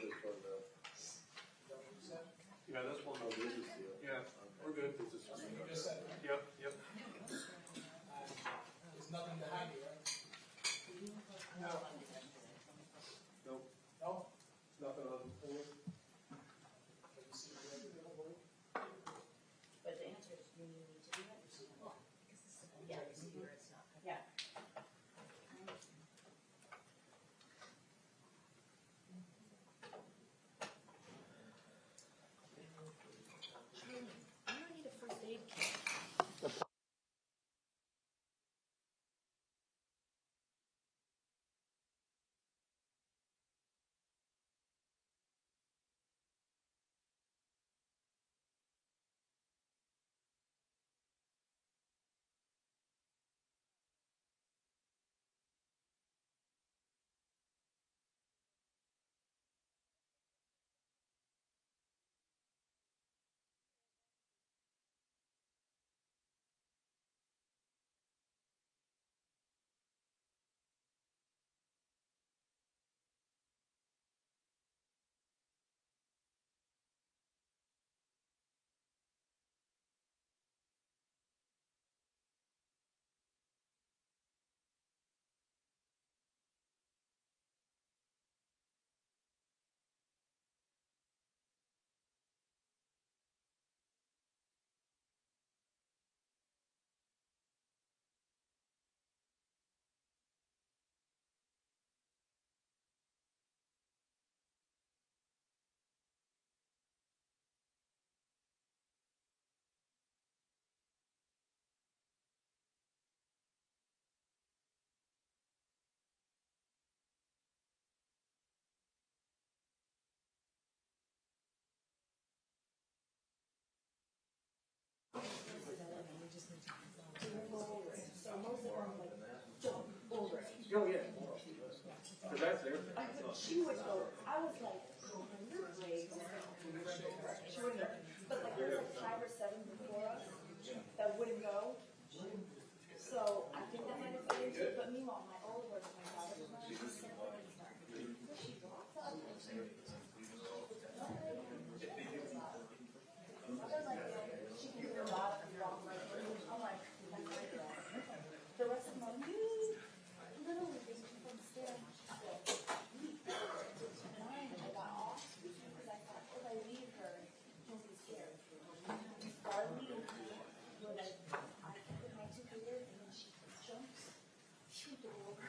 just for the, Yeah, that's one. oh, this is the. Yeah, we're good. You just said, right? Yep, yep. There's nothing behind you, right? No. Nope, No? nothing on the floor. Can you see the other board? But the answer is you need to do it. Yeah. Yeah. I don't need a first aid kit. So most of them like jump over it. Oh, yeah. Cause that's their thing. She would go, I was like, oh, you're brave. She wouldn't go. But like there's like 5 or 7 before us that wouldn't go. So I think that might have played into it. But meanwhile, my older brother, my father was not. She walked up and she she can do a lot of wrong. I'm like, the rest of them, you literally they keep on staring. And I got off because I thought if I leave her, she'll be scared. So I leave her, but I kept my 2 fingers and then she jumps. She would go over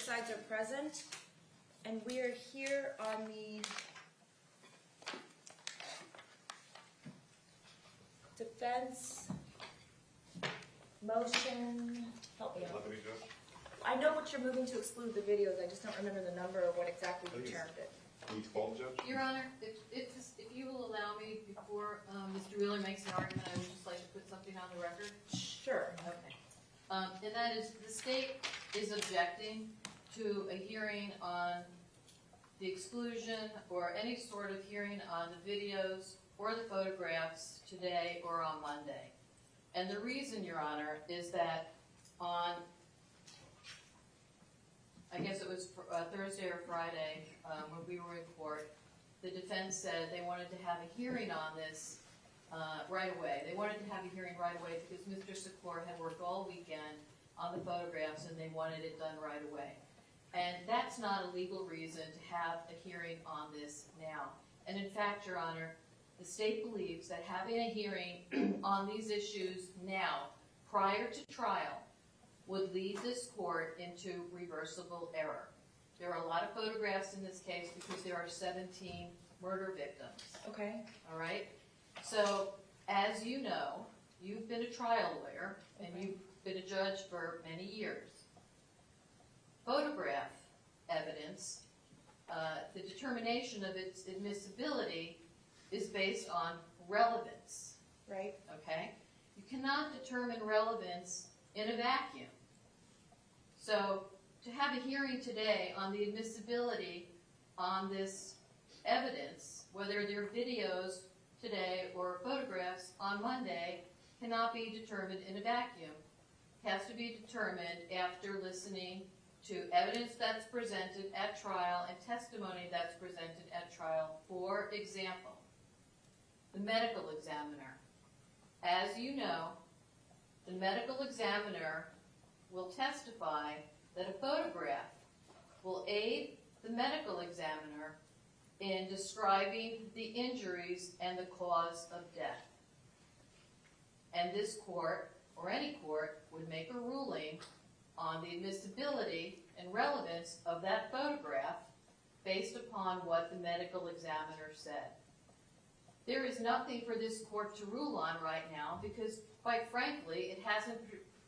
sides are present, and we are here on the defense motion. Help me out. I know what you're moving to exclude the videos, I just don't remember the number or what exactly you termed it. Your Honor, if you will allow me, before Mr. Wheeler makes an argument, I would just like to put something on the record. Sure. Okay. And that is, the state is objecting to a hearing on the exclusion or any sort of hearing on the videos or the photographs today or on Monday. And the reason, Your Honor, is that on, I guess it was Thursday or Friday, when we were in court, the defense said they wanted to have a hearing on this right away. They wanted to have a hearing right away because Mr. Secor had worked all weekend on the photographs and they wanted it done right away. And that's not a legal reason to have a hearing on this now. And in fact, Your Honor, the state believes that having a hearing on these issues now, prior to trial, would lead this court into reversible error. There are a lot of photographs in this case because there are 17 murder victims. Okay. All right? So, as you know, you've been a trial lawyer and you've been a judge for many years. Photograph evidence, the determination of its admissibility is based on relevance. Right. Okay? You cannot determine relevance in a vacuum. So, to have a hearing today on the admissibility on this evidence, whether they're videos today or photographs on Monday, cannot be determined in a vacuum. It has to be determined after listening to evidence that's presented at trial and testimony that's presented at trial. For example, the medical examiner. As you know, the medical examiner will testify that a photograph will aid the medical examiner in describing the injuries and the cause of death. And this court, or any court, would make a ruling on the admissibility and relevance of that photograph based upon what the medical examiner said. There is nothing for this court to rule on right now because, quite frankly, it hasn't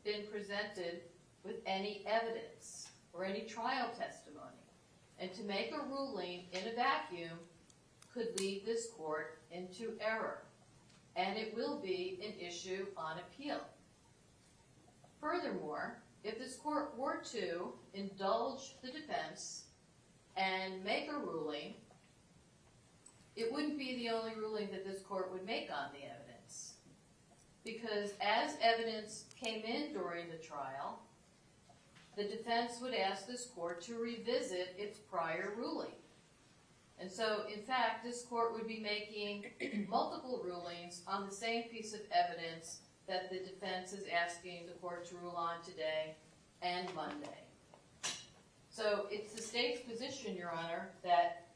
been presented with any evidence or any trial testimony. And to make a ruling in a vacuum could lead this court into error. And it will be an issue on appeal. Furthermore, if this court were to indulge the defense and make a ruling, it wouldn't be the only ruling that this court would make on the evidence. Because as evidence came in during the trial, the defense would ask this court to revisit its prior ruling. And so, in fact, this court would be making multiple rulings on the same piece of evidence that the defense is asking the court to rule on today and Monday. So it's the state's position, Your Honor, that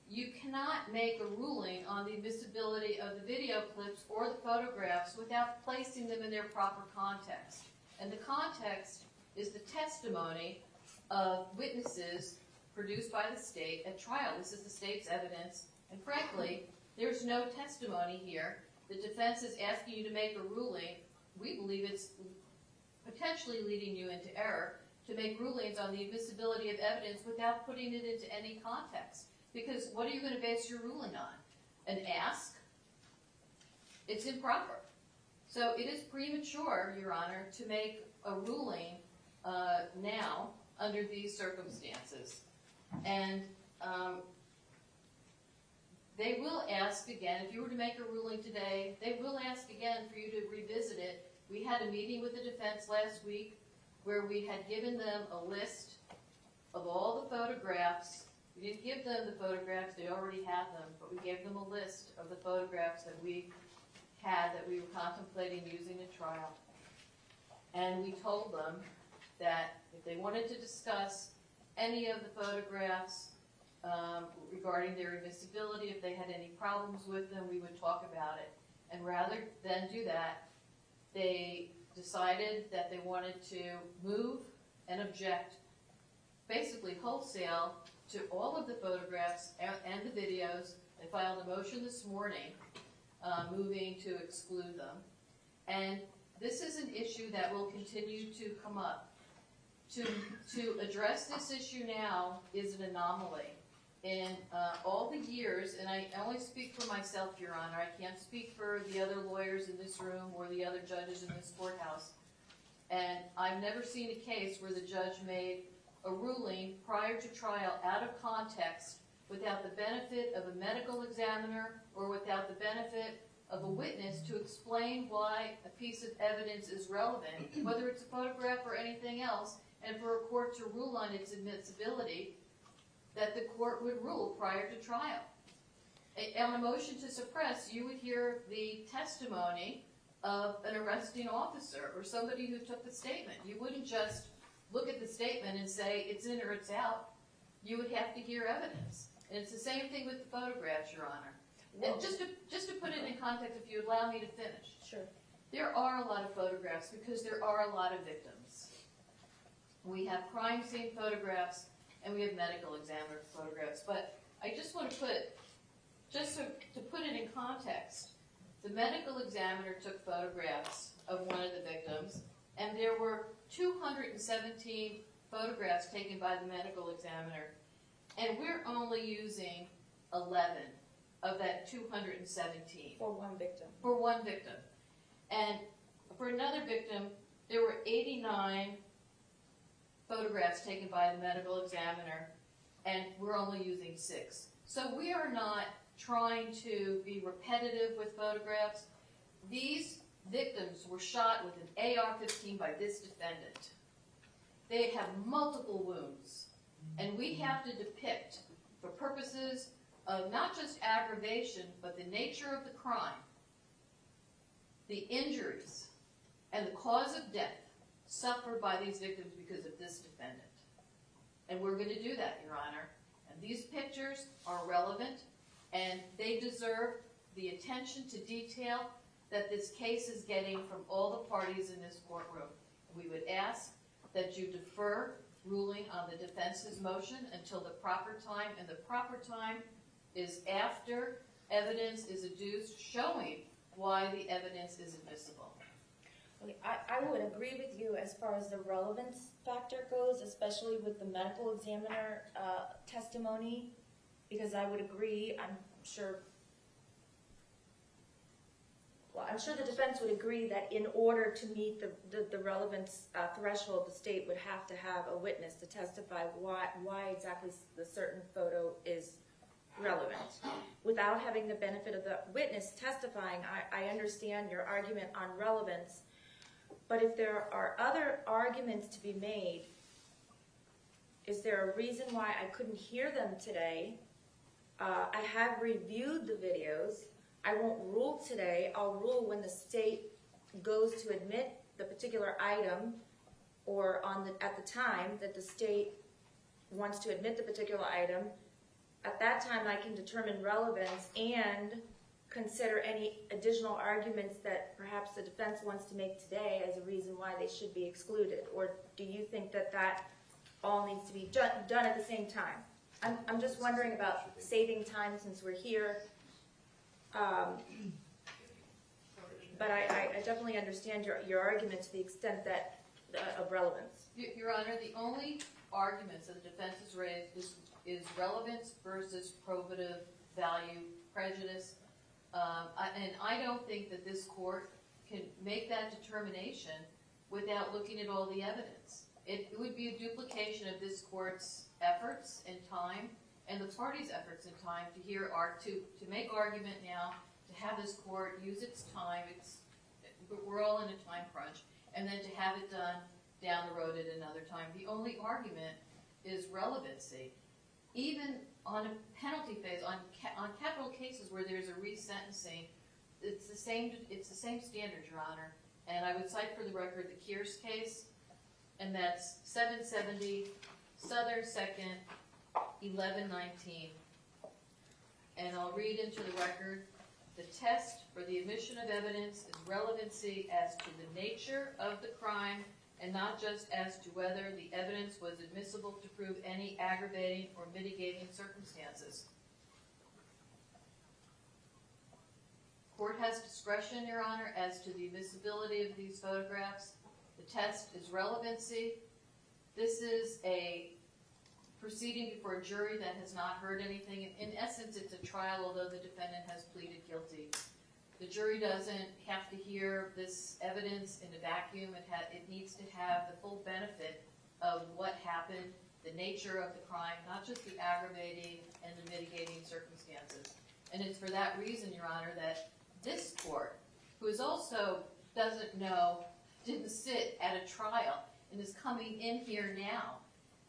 you cannot make a ruling on the admissibility of the video clips or the photographs without placing them in their proper context. And the context is the testimony of witnesses produced by the state at trial. This is the state's evidence, and frankly, there's no testimony here. The defense is asking you to make a ruling. We believe it's potentially leading you into error to make rulings on the admissibility of evidence without putting it into any context. Because what are you going to base your ruling on? An ask? It's improper. So it is premature, Your Honor, to make a ruling now under these circumstances. And they will ask again, if you were to make a ruling today, they will ask again for you to revisit it. We had a meeting with the defense last week where we had given them a list of all the photographs. We didn't give them the photographs, they already had them, but we gave them a list of the photographs that we had that we were contemplating using in trial. And we told them that if they wanted to discuss any of the photographs regarding their admissibility, if they had any problems with them, we would talk about it. And rather than do that, they decided that they wanted to move and object basically wholesale to all of the photographs and the videos. I filed a motion this morning, moving to exclude them. And this is an issue that will continue to come up. To address this issue now is an anomaly. In all the years, and I only speak for myself, Your Honor, I can't speak for the other lawyers in this room or the other judges in this courthouse. And I've never seen a case where the judge made a ruling prior to trial out of context without the benefit of a medical examiner or without the benefit of a witness to explain why a piece of evidence is relevant, whether it's a photograph or anything else, and for a court to rule on its admissibility, that the court would rule prior to trial. On a motion to suppress, you would hear the testimony of an arresting officer or somebody who took the statement. You wouldn't just look at the statement and say it's in or it's out. You would have to hear evidence. And it's the same thing with the photographs, Your Honor. And just to put it in context, if you allow me to finish. Sure. There are a lot of photographs because there are a lot of victims. We have crime scene photographs and we have medical examiner photographs. But I just want to put, to put it in context, the medical examiner took photographs of one of the victims, and there were 217 photographs taken by the medical examiner, and we're only using 11 of that 217. For one victim. For one victim. And for another victim, there were 89 photographs taken by the medical examiner, and we're only using 6. So we are not trying to be repetitive with photographs. These victims were shot with an AR-15 by this defendant. They have multiple wounds, and we have to depict, for purposes of not just aggravation, but the nature of the crime, the injuries, and the cause of death suffered by these victims because of this defendant. And we're going to do that, Your Honor. And these pictures are relevant, and they deserve the attention to detail that this case is getting from all the parties in this courtroom. We would ask that you defer ruling on the defense's motion until the proper time, and the proper time is after evidence is adduced showing why the evidence is admissible. Okay, I would agree with you as far as the relevance factor goes, especially with the medical examiner testimony, because I would agree, I'm sure the defense would agree that in order to meet the relevance threshold, the state would have to have a witness to testify why exactly the certain photo is relevant. Without having the benefit of the witness testifying, I understand your argument on relevance, but if there are other arguments to be made, is there a reason why I couldn't hear them today? I have reviewed the videos. I won't rule today. I'll rule when the state goes to admit the particular item, or at the time that the state wants to admit the particular item. At that time, I can determine relevance and consider any additional arguments that perhaps the defense wants to make today as a reason why they should be excluded. Or do you think that that all needs to be done at the same time? I'm just wondering about saving time since we're here. But I definitely understand your argument to the extent that of relevance. Your Honor, the only arguments that the defense has raised is relevance versus probative value, prejudice. And I don't think that this court can make that determination without looking at all the evidence. It would be a duplication of this court's efforts and time, and the party's efforts and time to make argument now, to have this court use its time. We're all in a time crunch, and then to have it done down the road at another time. The only argument is relevancy. Even on a penalty phase, on capital cases where there's a resentencing, it's the same standard, Your Honor. And I would cite for the record the Kearse case, and that's 770 Southern 2nd 1119. And I'll read into the record: the test for the admission of evidence is relevancy as to the nature of the crime and not just as to whether the evidence was admissible to prove any aggravating or mitigating circumstances. Court has discretion, Your Honor, as to the admissibility of these photographs. The test is relevancy. This is a proceeding before a jury that has not heard anything. In essence, it's a trial, although the defendant has pleaded guilty. The jury doesn't have to hear this evidence in a vacuum. It needs to have the full benefit of what happened, the nature of the crime, not just the aggravating and the mitigating circumstances. And it's for that reason, Your Honor, that this court, who is also doesn't know, didn't sit at a trial, and is coming in here now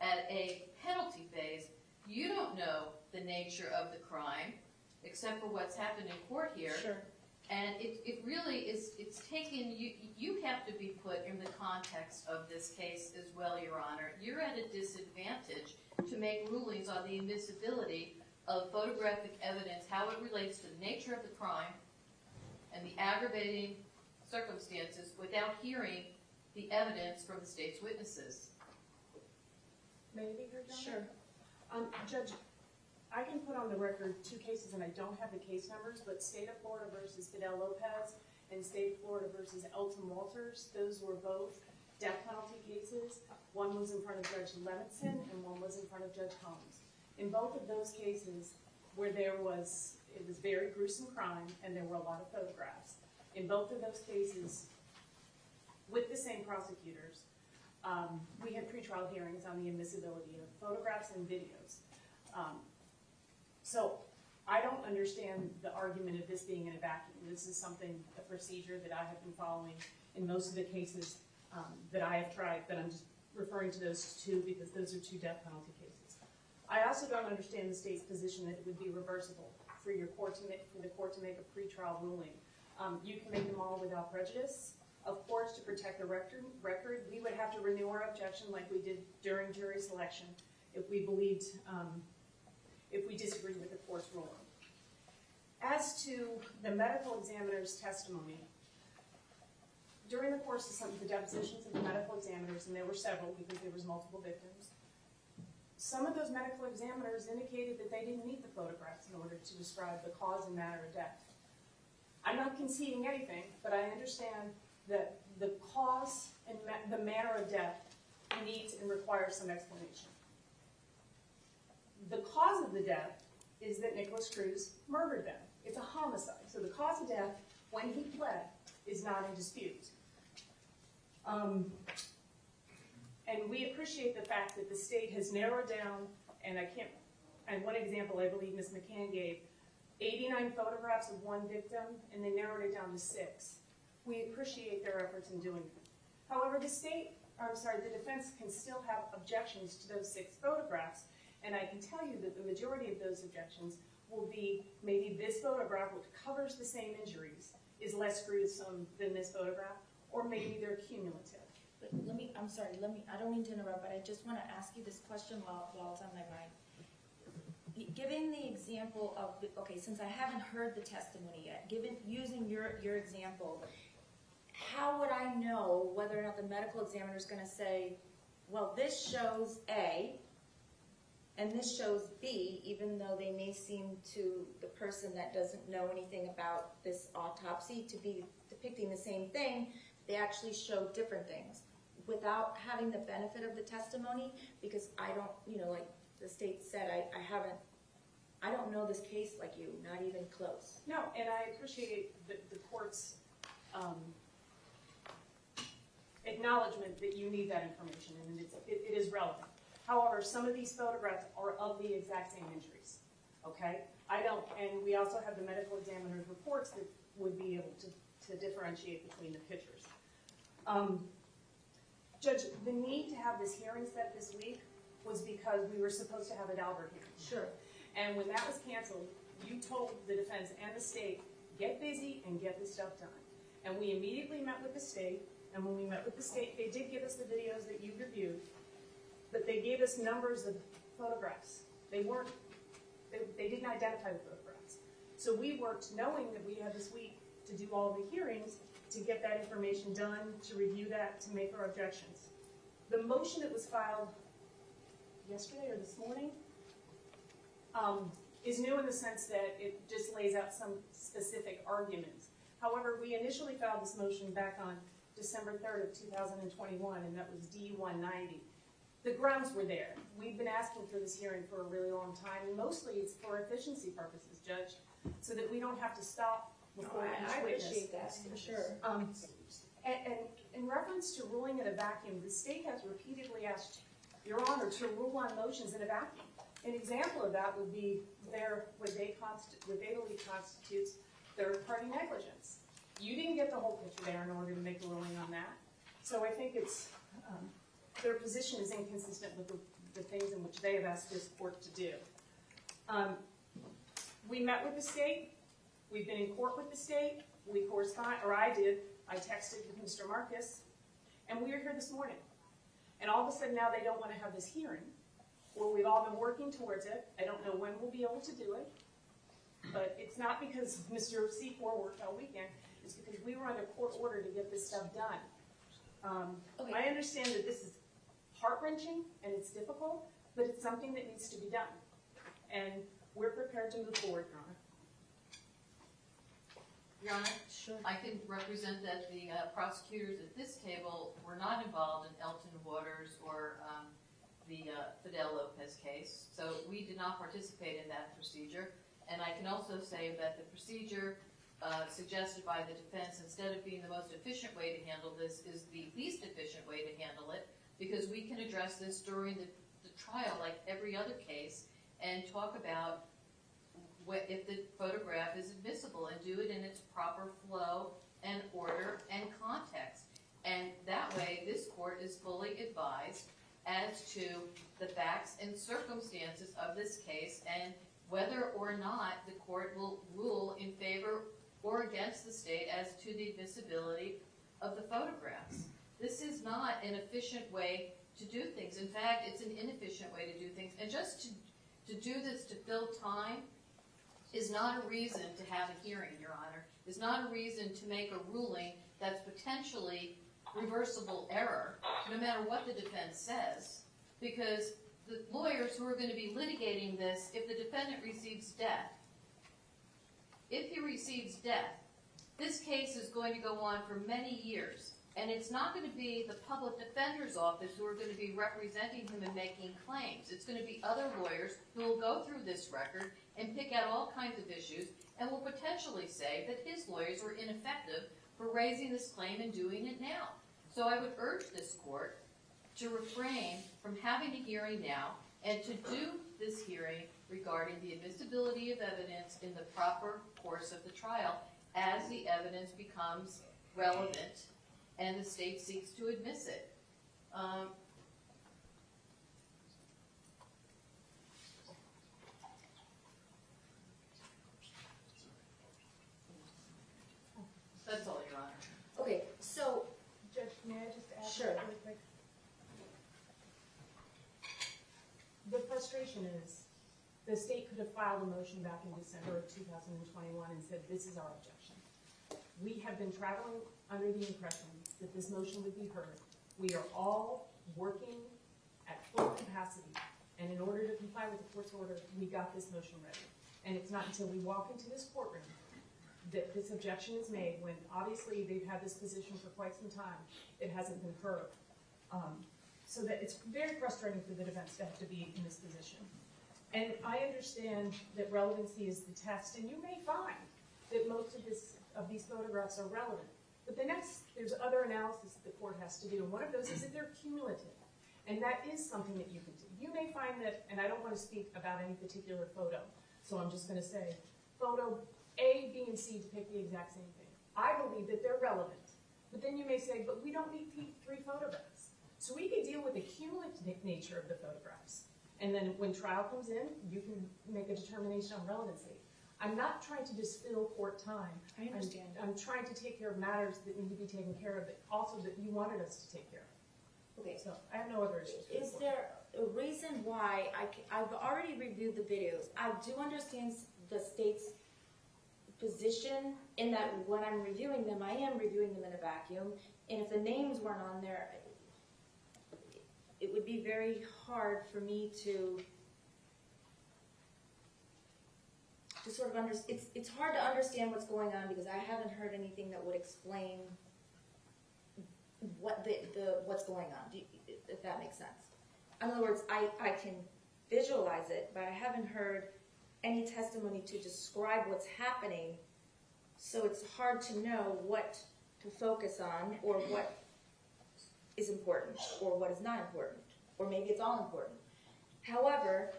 at a penalty phase, you don't know the nature of the crime, except for what's happened in court here. Sure. And it really is, it's taken, you have to be put in the context of this case as well, Your Honor. You're at a disadvantage to make rulings on the admissibility of photographic evidence, how it relates to the nature of the crime and the aggravating circumstances without hearing the evidence from the state's witnesses. May I be heard, Your Sure. Honor? Judge, I can put on the record two cases, and I don't have the case numbers, but State of Florida versus Fidel Lopez and State of Florida versus Elton Walters, those were both death penalty cases. One was in front of Judge Levinson and one was in front of Judge Holmes. In both of those cases, where it was very gruesome crime and there were a lot of photographs, in both of those cases, with the same prosecutors, we had pretrial hearings on the admissibility of photographs and videos. So I don't understand the argument of this being in a vacuum. This is a procedure that I have been following in most of the cases that I have tried, but I'm just referring to those two because those are two death penalty cases. I also don't understand the state's position that it would be reversible for the court to make a pretrial ruling. You can make them all without prejudice. Of course, to protect the record, we would have to renew our objection like we did during jury selection if we believed, if we disagreed with the court's ruling. As to the medical examiner's testimony, during the course of some of the depositions of the medical examiners, and there were several because there was multiple victims, some of those medical examiners indicated that they didn't need the photographs in order to describe the cause and manner of death. I'm not conceding anything, but I understand that the cause and the manner of death needs and requires some explanation. The cause of the death is that Nicholas Cruz murdered them. It's a homicide. So the cause of death, when he pled, is not in dispute. And we appreciate the fact that the state has narrowed down, and one example I believe Ms. McCann gave, 89 photographs of one victim, and they narrowed it down to 6. We appreciate their efforts in doing that. However, the defense can still have objections to those 6 photographs, and I can tell you that the majority of those objections will be maybe this photograph, which covers the same injuries, is less gruesome than this photograph, or maybe they're cumulative. But I don't mean to interrupt, but I just want to ask you this question while it's on my mind. Giving the example of, since I haven't heard the testimony yet, using your example, how would I know whether or not the medical examiner is going to say, well, this shows A, and this shows B, even though they may seem to the person that doesn't know anything about this autopsy to be depicting the same thing, they actually show different things without having the benefit of the testimony, because I don't, like the state said, I don't know this case like you, not even close. No, and I appreciate the court's acknowledgement that you need that information, and it is relevant. However, some of these photographs are of the exact same injuries, okay? And we also have the medical examiner's reports that would be able to differentiate between the pictures. Judge, the need to have this hearing set this week was because we were supposed to have a Daubert hearing. Sure. And when that was canceled, you told the defense and the state, get busy and get this stuff done. And we immediately met with the state, and when we met with the state, they did give us the videos that you reviewed, but they gave us numbers of photographs. They didn't identify the photographs. So we worked knowing that we had this week to do all the hearings to get that information done, to review that, to make our objections. The motion that was filed yesterday or this morning is new in the sense that it just lays out some specific arguments. However, we initially filed this motion back on December 3rd of 2021, and that was D-190. The grounds were there. We've been asking for this hearing for a really long time, and mostly it's for efficiency purposes, Judge, so that we don't have to stop before each witness. I appreciate that, for sure. And in reference to ruling in a vacuum, the state has repeatedly asked Your Honor to rule on motions in a vacuum. An example of that would be what they believe constitutes third-party negligence. You didn't get the whole picture there in order to make a ruling on that. So I think it's their position is inconsistent with the things in which they have asked this court to do. We met with the state. We've been in court with the state. We correspond, or I did. I texted with Mr. Marcus, and we are here this morning. And all of a sudden now they don't want to have this hearing. Well, we've all been working towards it. I don't know when we'll be able to do it, but it's not because Mr. C4 worked all weekend. It's because we were under court order to get this stuff done. Okay. I understand that this is heart-wrenching and it's difficult, but it's something that needs to be done. And we're prepared to move forward, Your Honor. Your Honor, Sure. I can represent that the prosecutors at this table were not involved in Elton Waters or the Fidel Lopez case, so we did not participate in that procedure. And I can also say that the procedure suggested by the defense, instead of being the most efficient way to handle this, is the least efficient way to handle it, because we can address this during the trial like every other case and talk about if the photograph is admissible and do it in its proper flow and order and context. And that way, this court is fully advised as to the facts and circumstances of this case and whether or not the court will rule in favor or against the state as to the admissibility of the photographs. This is not an efficient way to do things. In fact, it's an inefficient way to do things. And just to do this to fill time is not a reason to have a hearing, Your Honor. Is not a reason to make a ruling that's potentially reversible error, no matter what the defense says, because the lawyers who are going to be litigating this, if the defendant receives death, if he receives death, this case is going to go on for many years, and it's not going to be the public defender's office who are going to be representing him and making claims. It's going to be other lawyers who will go through this record and pick out all kinds of issues and will potentially say that his lawyers were ineffective for raising this claim and doing it now. So I would urge this court to refrain from having a hearing now and to do this hearing regarding the admissibility of evidence in the proper course of the trial as the evidence becomes relevant and the state seeks to admit it. That's all, Your Honor. Okay, so, Judge, may I just add Sure. really quick? The frustration is the state could have filed a motion back in December of 2021 and said, this is our objection. We have been traveling under the impression that this motion would be heard. We are all working at full capacity, and in order to comply with the court's order, we got this motion ready. And it's not until we walk into this courtroom that this objection is made, when obviously they've had this position for quite some time. It hasn't been heard. So that it's very frustrating for the defense to have to be in this position. And I understand that relevancy is the test, and you may find that most of these photographs are relevant. But there's other analysis that the court has to do, and one of those is that they're cumulative. And that is something that you can do. You may find that, and I don't want to speak about any particular photo, so I'm just going to say, photo A, B, and C depict the exact same thing. I believe that they're relevant. But then you may say, but we don't need 3 photographs. So we can deal with the cumulative nature of the photographs. And then when trial comes in, you can make a determination on relevancy. I'm not trying to just fill court time. I understand. I'm trying to take care of matters that need to be taken care of, but also that you wanted us to take care of. okay, So I have no other issues. with the is court. there a reason why I've already reviewed the videos. I do understand the state's position in that when I'm reviewing them, I am reviewing them in a vacuum, and if the names weren't on there, it would be very hard for me to sort of it's hard to understand what's going on because I haven't heard anything that would explain what what's going on, if that makes sense. In other words, I can visualize it, but I haven't heard any testimony to describe what's happening, so it's hard to know what to focus on or what is important or what is not important, or maybe it's all important. However,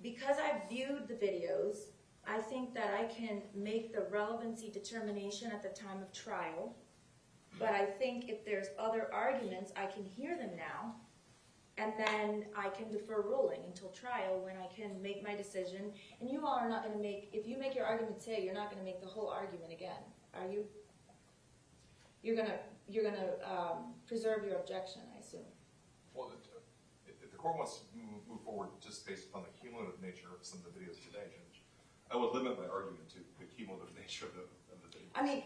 because I've viewed the videos, I think that I can make the relevancy determination at the time of trial, but I think if there's other arguments, I can hear them now, and then I can defer ruling until trial when I can make my decision. And you all are not going to make, if you make your argument today, you're not going to make the whole argument again, are you? You're going to preserve your objection, I assume. Well, if the court wants to move forward just based upon the cumulative nature of some of the videos today, Judge, I would limit my argument to the cumulative nature of the videos. I mean,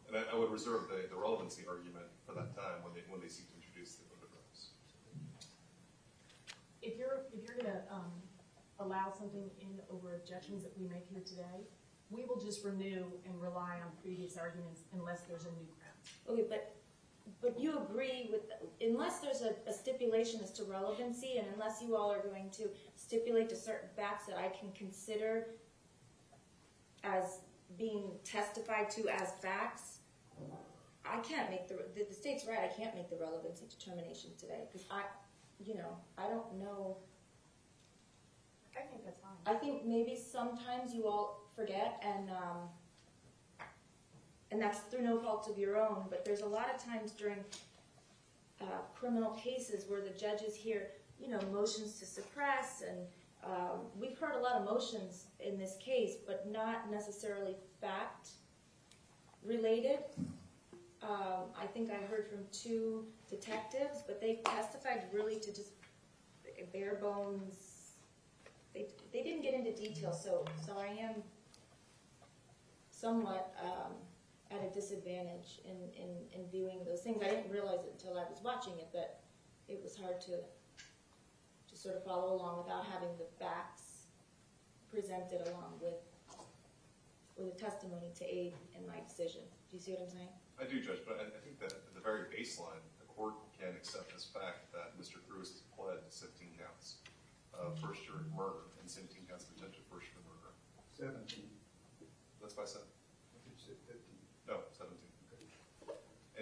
and I would reserve the relevancy argument for that time when they seek to introduce the photographs. If you're going to allow something in over objections that we make here today, we will just renew and rely on previous arguments unless there's a new ground. okay, but you agree with, unless there's a stipulation as to relevancy, and unless you all are going to stipulate to certain facts that I can consider as being testified to as facts, I can't make the state's right, I can't make the relevancy determination today, because I don't know. I think that's fine. I think maybe sometimes you all forget, and that's through no fault of your own, but there's a lot of times during criminal cases where the judges hear, motions to suppress, and we've heard a lot of motions in this case, but not necessarily fact-related. I think I heard from 2 detectives, but they testified really to just bare bones. They didn't get into detail, so I am somewhat at a disadvantage in viewing those things. I didn't realize it until I was watching it, that it was hard to sort of follow along without having the facts presented along with a testimony to aid in my decision. Do you see what I'm saying? I do, Judge, but I think that at the very baseline, the court can accept this fact that Mr. Cruz has pled 17 counts of first-degree murder and 17 counts of attempted first-degree murder. 17. That's by 7. I think you said 15. No, 17.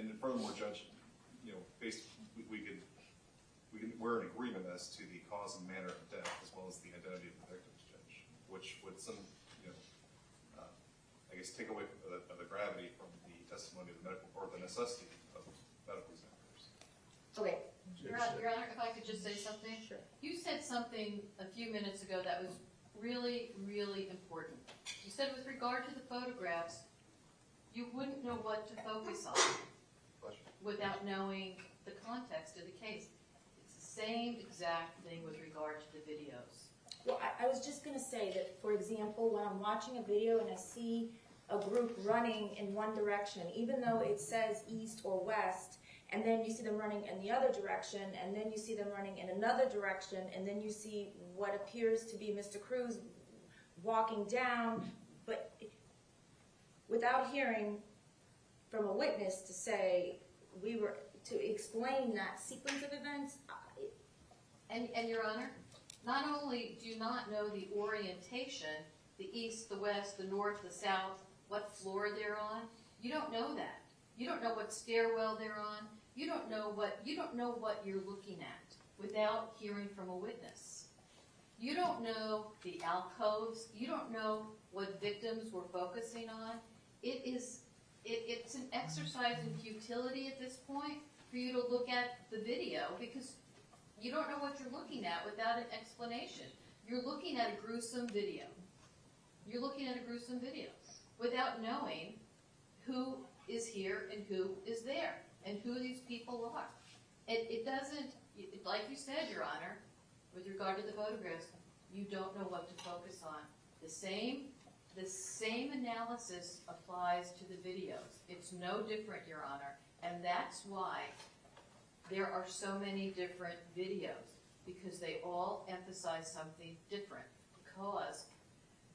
And furthermore, Judge, we're in agreement as to the cause and manner of death as well as the identity of the victims, Judge, which would take away the gravity from the testimony of the medical, or the necessity of medical examiners. Okay. Your Honor, if I could just say something? Sure. You said something a few minutes ago that was really, really important. You said with regard to the photographs, you wouldn't know what to focus on without knowing the context of the case. It's the same exact thing with regard to the videos. Well, I was just going to say that, for example, when I'm watching a video and I see a group running in one direction, even though it says east or west, and then you see them running in the other direction, and then you see them running in another direction, and then you see what appears to be Mr. Cruz walking down, but without hearing from a witness to say, to explain that sequence of events. And Your Honor, not only do you not know the orientation, the east, the west, the north, the south, what floor they're on, you don't know that. You don't know what stairwell they're on. You don't know what you're looking at without hearing from a witness. You don't know the alcoves. You don't know what victims were focusing on. It's an exercise in futility at this point for you to look at the video, because you don't know what you're looking at without an explanation. You're looking at a gruesome video. You're looking at a gruesome video without knowing who is here and who is there and who these people are. It doesn't, like you said, Your Honor, with regard to the photographs, you don't know what to focus on. The same The same analysis applies to the videos. It's no different, Your Honor, and that's why there are so many different videos, because they all emphasize something different, because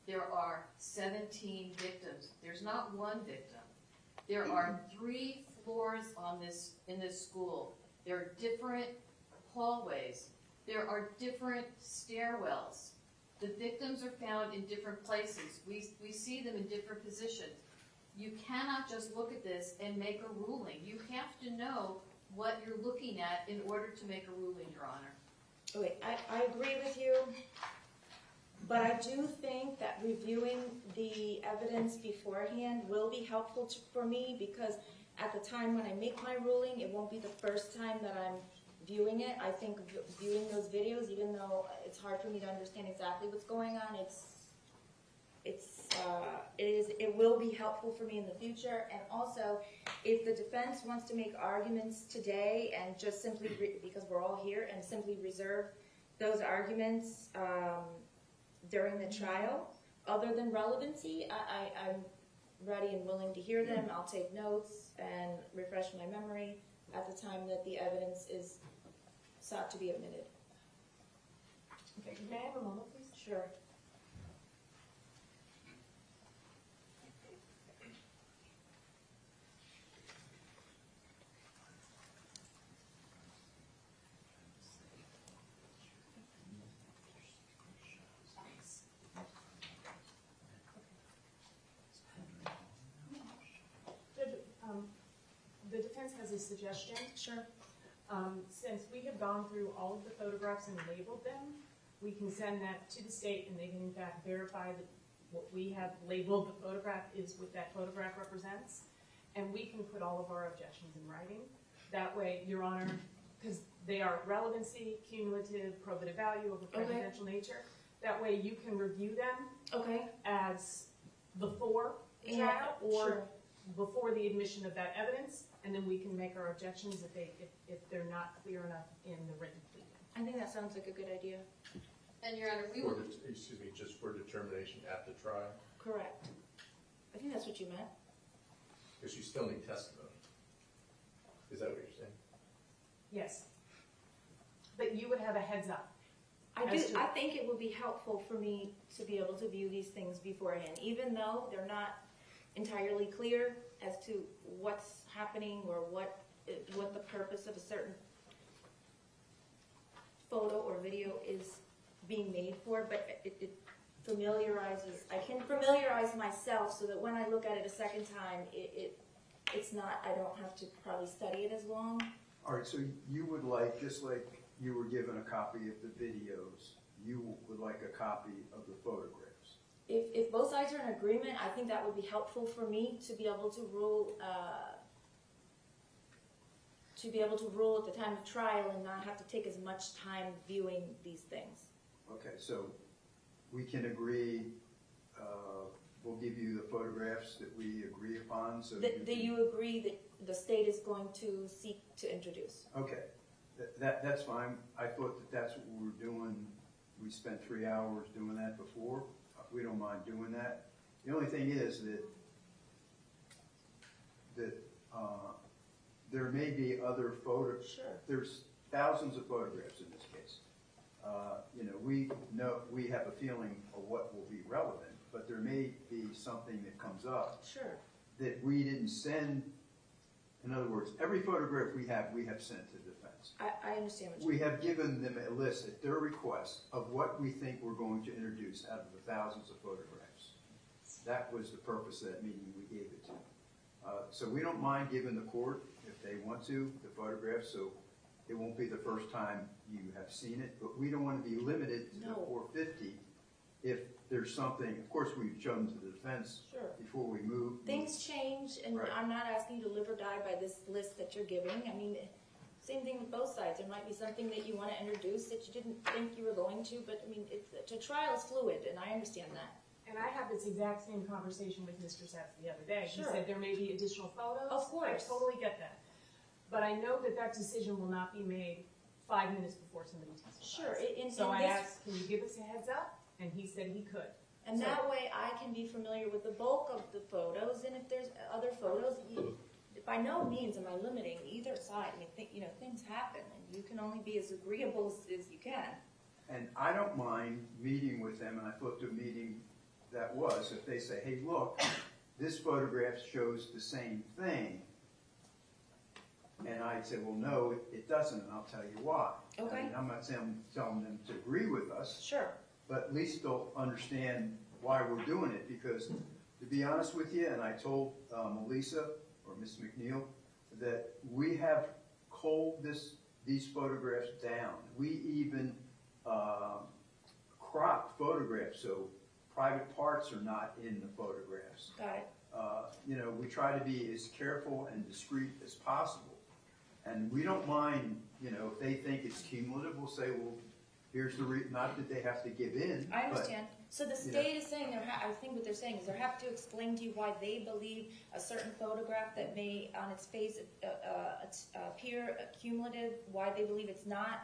there are 17 victims. There's not one victim. There are 3 floors in this school. There are different hallways. There are different stairwells. The victims are found in different places. We see them in different positions. You cannot just look at this and make a ruling. You have to know what you're looking at in order to make a ruling, Your Honor. Okay, I agree with you, but I do think that reviewing the evidence beforehand will be helpful for me, because at the time when I make my ruling, it won't be the first time that I'm viewing it. I think viewing those videos, even though it's hard for me to understand exactly what's going on, it will be helpful for me in the future. And also, if the defense wants to make arguments today and just simply, because we're all here, and simply reserve those arguments during the trial, other than relevancy, I'm ready and willing to hear them. I'll take notes and refresh my memory at the time that the evidence is sought to be admitted. Okay, may I have a moment, please? Sure. The defense has a suggestion. Sure. Since we have gone through all of the photographs and labeled them, we can send that to the state, and they can in fact verify that what we have labeled the photograph is what that photograph represents, and we can put all of our objections in writing. That way, Your Honor, because they are relevancy, cumulative, probative value, of a presidential nature, that way you can review them Okay. as before the Yeah, trial or sure. before the admission of that evidence, and then we can make our objections if they're not clear enough in the written pleading. I think that sounds like a good idea. And Your Honor, we For, will, excuse me, just for determination at the trial, Correct. I think that's what you meant. because you still need testimony. Is that what you're saying? Yes. But you would have a heads up. I do. As to- I think it would be helpful for me to be able to view these things beforehand, even though they're not entirely clear as to what's happening or what the purpose of a certain photo or video is being made for. But it familiarizes. I can familiarize myself so that when I look at it a second time, it's not. I don't have to probably study it as long. All right, so you would like, just like you were given a copy of the videos, you would like a copy of the photographs? If both sides are in agreement, I think that would be helpful for me to be able to rule at the time of trial and not have to take as much time viewing these things. Okay, so we can agree, we'll give you the photographs that we agree upon, so. Do you agree that the state is going to seek to introduce? Okay, that's fine. I thought that that's what we were doing. We spent 3 hours doing that before. We don't mind doing that. The only thing is that there may be other photos. Sure. There's thousands of photographs in this case. We have a feeling of what will be relevant, but there may be something that comes up Sure. that we didn't send. In other words, every photograph we have sent to the defense. I understand what you We mean. have given them a list at their request of what we think we're going to introduce out of the thousands of photographs. That was the purpose of that meeting we gave it to. So we don't mind giving the court, if they want to, the photographs, so it won't be the first time you have seen it, but we don't want to be limited to the No. 450 if there's something. Of course, we've shown to the defense Sure. before we move. Things change, and Right. I'm not asking you to live or die by this list that you're giving. I mean, same thing with both sides. There might be something that you want to introduce that you didn't think you were going to, but I mean, the trial is fluid, and I understand that. And I had this exact same conversation with Mr. Satz the other day. He Sure. said there may be additional photos. Of course. I totally get that. But I know that decision will not be made 5 minutes before somebody testifies. Sure. In So I this, asked, can you give us a heads up? And he said he could. And that way I can be familiar with the bulk of the photos, and if there's other photos, by no means am I limiting either side. I mean, things happen, and you can only be as agreeable as you can. And I don't mind meeting with them, and I thought the meeting that was, if they say, hey, look, this photograph shows the same thing, and I'd say, well, no, it doesn't, and I'll tell you why. Okay. I mean, I'm not telling them to agree with us, Sure. but at least they'll understand why we're doing it, because to be honest with you, and I told Melissa, or Miss McNeil, that we have culled these photographs down. We even cropped photographs, so private parts are not in the photographs. Got it. We try to be as careful and discreet as possible. And we don't mind, if they think it's cumulative, we'll say, well, here's the not that they have to give in. I but- understand. So the state is saying, I think what they're saying is they have to explain to you why they believe a certain photograph that may, on its face, appear cumulative, why they believe it's not.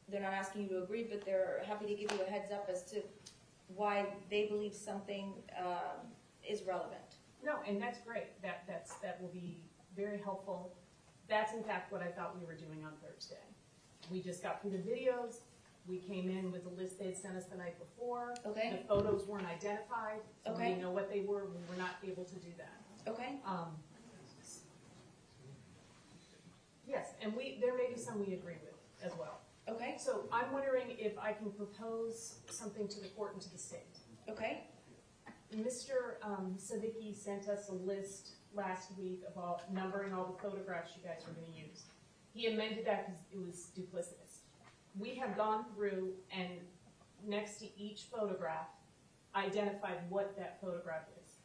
They're not asking you to agree, but they're happy to give you a heads up as to why they believe something is relevant. No, and that's great. That will be very helpful. That's in fact what I thought we were doing on Thursday. We just got through the videos. We came in with a list they'd sent us the night before. Okay. The photos weren't identified, so we Okay. didn't know what they were. We were not able to do that. Okay? Yes, and there may be some we agree with as well. Okay? So I'm wondering if I can propose something to the court and to the state. Okay? Mr. Savicki sent us a list last week about numbering all the photographs you guys were going to use. He amended that because it was duplicitous. We have gone through and next to each photograph identified what that photograph is.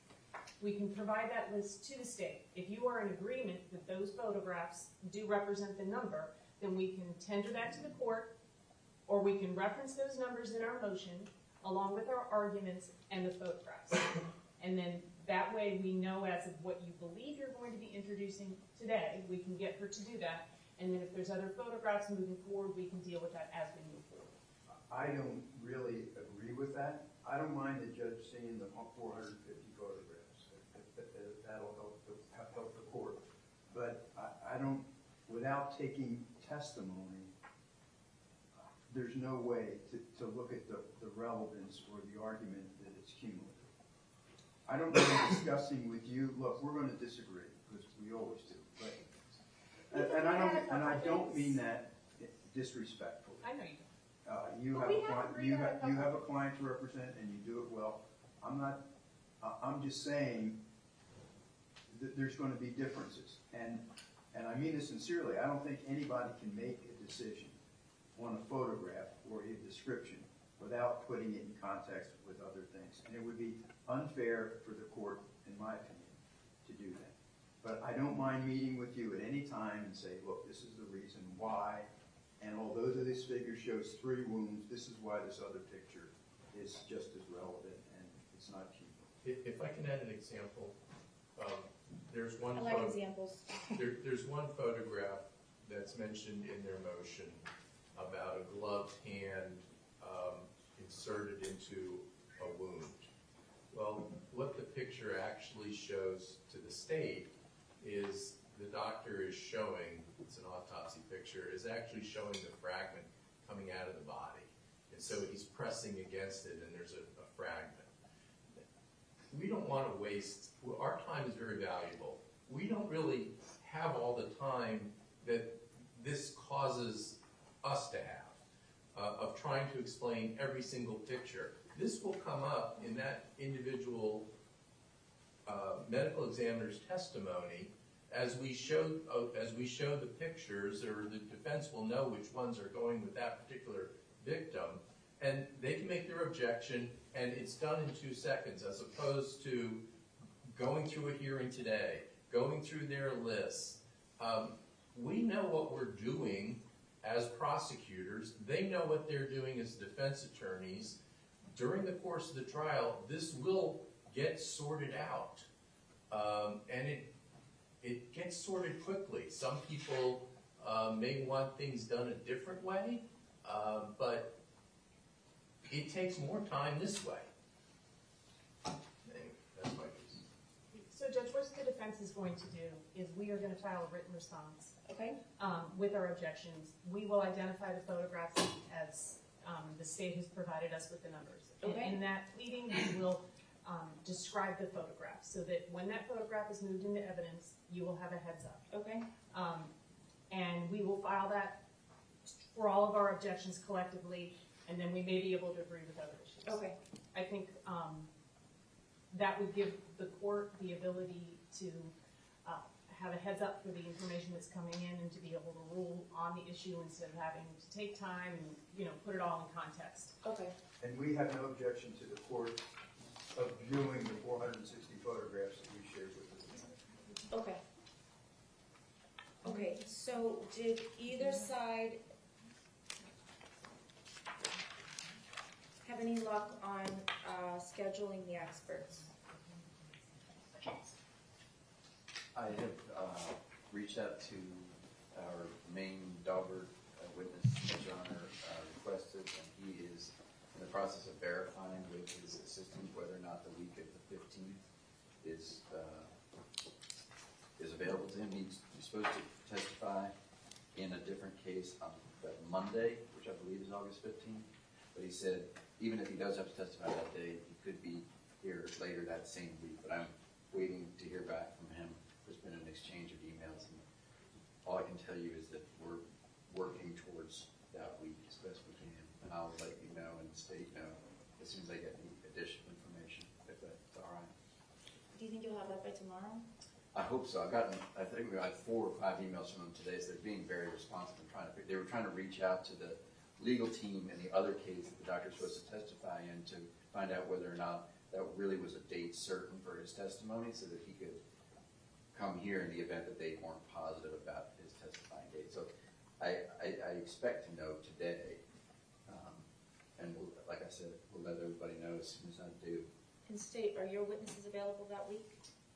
We can provide that list to the state. If you are in agreement that those photographs do represent the number, then we can tender that to the court, or we can reference those numbers in our motion along with our arguments and the photographs. And then that way we know as of what you believe you're going to be introducing today, we can get her to do that. And then if there's other photographs moving forward, we can deal with that as we move forward. I don't really agree with that. I don't mind the judge seeing the 450 photographs. That'll help the court. But I don't, without taking testimony, there's no way to look at the relevance or the argument that it's cumulative. I don't mind discussing with you, look, we're going to disagree, because we always do. But and I don't mean that disrespectfully. I know you don't. You have a client. You have a client to represent, and you do it well. I'm not. I'm just saying that there's going to be differences, and I mean this sincerely. I don't think anybody can make a decision on a photograph or a description without putting it in context with other things, and it would be unfair for the court, in my opinion, to do that. But I don't mind meeting with you at any time and say, look, this is the reason why, and although this figure shows 3 wounds, this is why this other picture is just as relevant, and it's not cumulative. If I can add an example, there's one. I like examples. There's one photograph that's mentioned in their motion about a gloved hand inserted into a wound. Well, what the picture actually shows to the state is the doctor is showing, it's an autopsy picture, is actually showing the fragment coming out of the body. And so he's pressing against it and there's a fragment. We don't want to waste, our time is very valuable. We don't really have all the time that this causes us to have, of trying to explain every single picture. This will come up in that individual medical examiner's testimony as we show the pictures, or the defense will know which ones are going with that particular victim, and they can make their objection, and it's done in 2 seconds, as opposed to going through a hearing today, going through their lists. We know what we're doing as prosecutors. They know what they're doing as defense attorneys. During the course of the trial, this will get sorted out, and it gets sorted quickly. Some people may want things done a different way, but it takes more time this way. defense is going to do is we are gonna file a written response, Okay, with our objections. We will identify the photographs as, the state has provided us with the numbers. And Okay. in that pleading, we will, describe the photographs, so that when that photograph is moved into evidence, you will have a heads up. okay, And we will file that for all of our objections collectively, and then we may be able to agree with other issues. okay, I think that would give the court the ability to have a heads up for the information that's coming in and to be able to rule on the issue instead of having to take time and, you know, put it all in context. okay, And we have no objection to the court of viewing the 460 photographs that we shared with the okay. Okay, so did either side have any luck on scheduling the experts? I have reached out to our main Daubert witness, as Your Honor requested, and he is in the process of verifying with his assistant whether or not the week of the 15th is available to him. He's supposed to testify in a different case on that Monday, which I believe is August 15th. But he said even if he does have to testify that day, he could be here later that same week. But I'm waiting to hear back from him. There's been an exchange of emails, and all I can tell you is that we're working towards that week as best we can. And I'll let you know and the state know as soon as I get any additional information, if that's all right. Do you think you'll have that by tomorrow? I hope so. I think we got 4 or 5 emails from them today, so they're being very responsive and they were trying to reach out to the legal team in the other case that the doctor's supposed to testify in to find out whether or not that really was a date certain for his testimony so that he could come here in the event that they weren't positive about his testifying date. So I expect to know today, and like I said, we'll let everybody know as soon as I do. And state, are your witnesses available that week?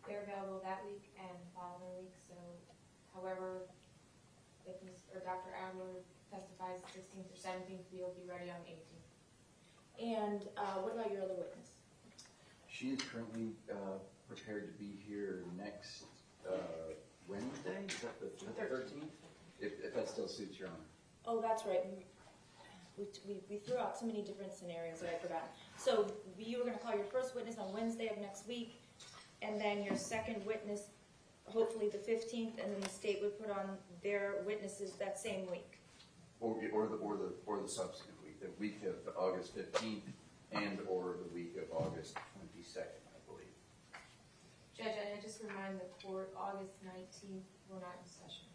They're available that week and the following week, so however, if Dr. Adler testifies 16th or 17th, we'll be ready on the 18th. And what about your other witness? She is currently prepared to be here next Wednesday. Is that the 13th? If that still suits Your Honor. Oh, that's right. We threw out so many different scenarios that I forgot. So you were going to call your first witness on Wednesday of next week, and then your second witness, hopefully the 15th, and then the state would put on their witnesses that same week. Or the subsequent week, the week of August 15th and or the week of August 22nd, I believe. Judge, and I just remind the court, August 19th, we're not in session.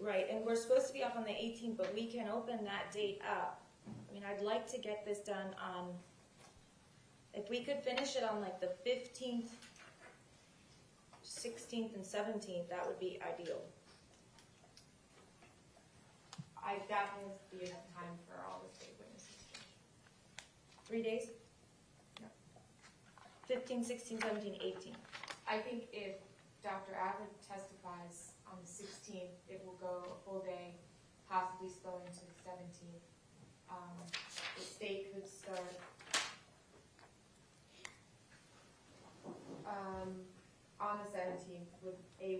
Right, and we're supposed to be off on the 18th, but we can open that date up. I mean, I'd like to get this done on, if we could finish it on like the 15th, 16th, and 17th, that would be ideal. I doubt there's be enough time for all the state witnesses. 3 days? 15, 16, 17, 18. I think if Dr. Adler testifies on the 16th, it will go a full day, possibly spill into the 17th. The state could start on the 17th with a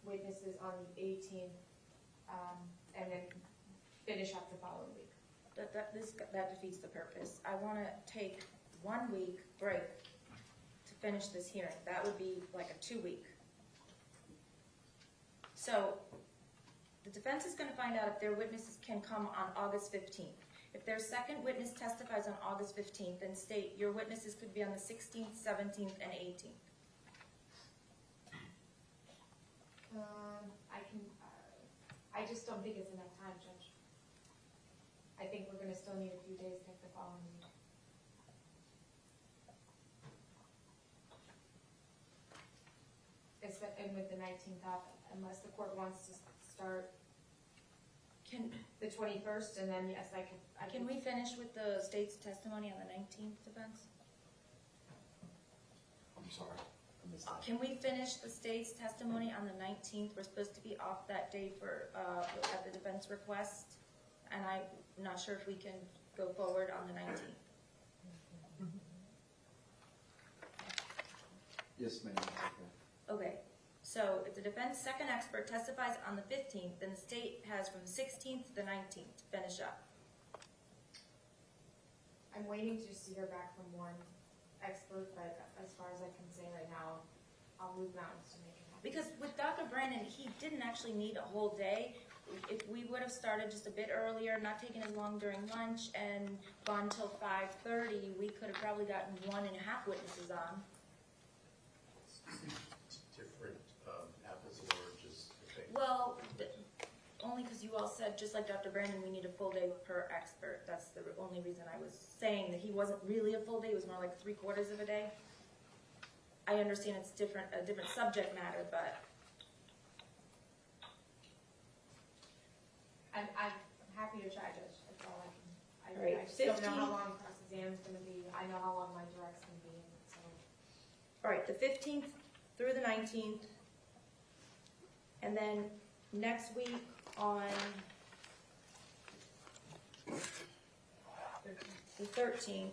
witnesses on the 18th, and then finish up the following week. That defeats the purpose. I want to take 1 week break to finish this hearing. That would be like a 2-week. So the defense is going to find out if their witnesses can come on August 15th. If their second witness testifies on August 15th, then state your witnesses could be on the 16th, 17th, and 18th. I just don't think it's enough time, Judge. I think we're gonna still need a few days to pick the following week. And with the 19th off, unless the court wants to start the 21st, and then yes, I Can we finish with the state's testimony on the 19th, defense? I'm sorry, I missed that. Can we finish the state's testimony on the 19th? We're supposed to be off that day for, at the defense request, and I'm not sure if we can go forward on the 19th. Yes, ma'am. Okay, so if the defense second expert testifies on the 15th, then the state has from the 16th to the 19th to finish up. I'm waiting just to hear back from one expert, but as far as I can say right now, I'll move mountains to make it happen. Because with Dr. Brandon, he didn't actually need a whole day. If we would have started just a bit earlier, not taken as long during lunch, and gone till 5:30, we could have probably gotten 1.5 witnesses on. Different apples and oranges, I think. Well, only because you all said, just like Dr. Brandon, we need a full day per expert. That's the only reason I was saying that he wasn't really a full day, it was more like 3/4 of a day. I understand it's a different subject matter, but I'm happy to try, Judge, that's all I can. All right, I just don't know 15. how long cross-exam's gonna be, I know how long my direct's gonna be, so. all right, the 15th through the 19th. And then next week on the 13th,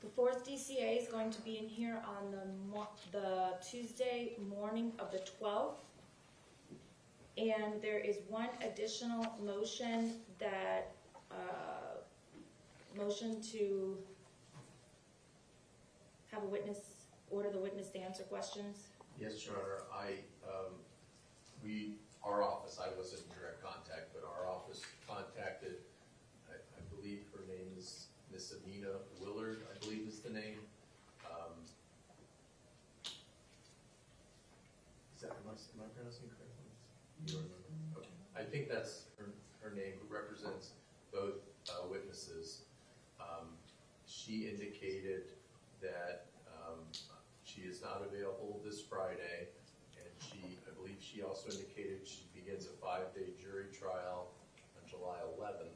the fourth DCA is going to be in here on the Tuesday morning of the 12th. And there is one additional motion that, motion to have a witness, order the witness to answer questions. Yes, Your Honor, our office, I wasn't in direct contact, but our office contacted, I believe her name is Miss Amina Willard, I believe is the name. Am I pronouncing it correctly? You don't remember? Okay. I think that's her name, who represents both witnesses. She indicated that she is not available this Friday, and I believe she also indicated she begins a 5-day jury trial on July 11th.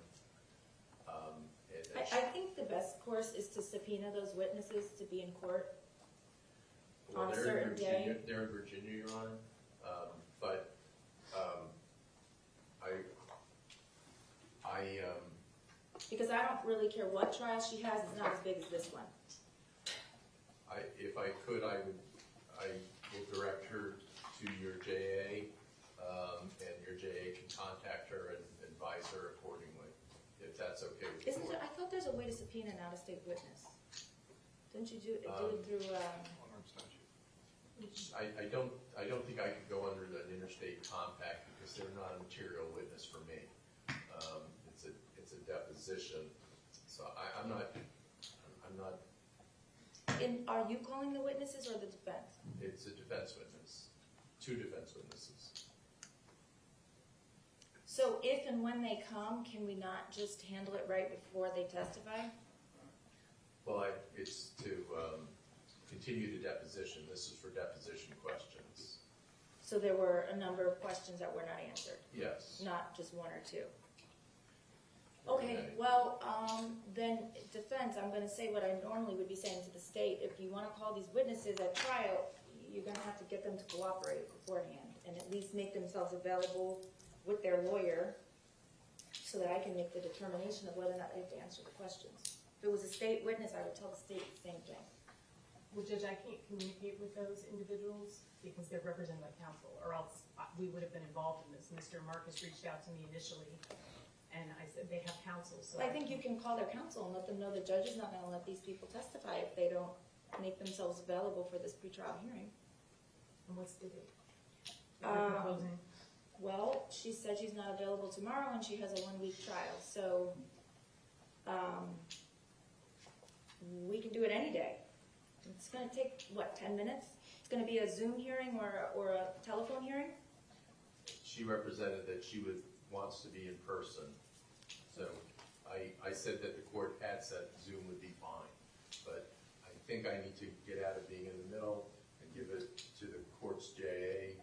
I think the best course is to subpoena those witnesses to be in court Well, on a they're in certain Virginia. day. They're in Virginia, Your Honor. Because I don't really care what trial she has, it's not as big as this one. If I could, I will direct her to your JA, and your JA can contact her and advise her accordingly, if that's okay with the Isn't court. there, I thought there's a way to subpoena an out-of-state witness. Didn't you do it through, I don't think I could go under an interstate compact because they're not a material witness for me. It's a deposition, so I'm not, are you calling the witnesses or the defense? it's a defense witness, 2 defense witnesses. So if and when they come, can we not just handle it right before they testify? Well, it's to continue the deposition. This is for deposition questions. So there were a number of questions that were not answered, Yes. not just 1 or 2. Okay, well, then defense, I'm gonna say what I normally would be saying to the state. If you wanna call these witnesses at trial, you're gonna have to get them to cooperate beforehand and at least make themselves available with their lawyer so that I can make the determination of whether or not they have to answer the questions. If it was a state witness, I would tell the state the same thing. Well, Judge, I can't communicate with those individuals because they're represented by counsel, or else we would have been involved in this. Mr. Marcus reached out to me initially, and I said they have counsel, so. I think you can call their counsel and let them know the judge is not gonna let these people testify if they don't make themselves available for this pretrial hearing. And what's the date? That you're proposing? Well, she said she's not available tomorrow and she has a 1-week trial, so, we can do it any day. It's gonna take, what, 10 minutes? It's gonna be a Zoom hearing or a telephone hearing? She represented that she wants to be in person. So I said that the court had said Zoom would be fine. But I think I need to get out of being in the middle and give it to the court's JA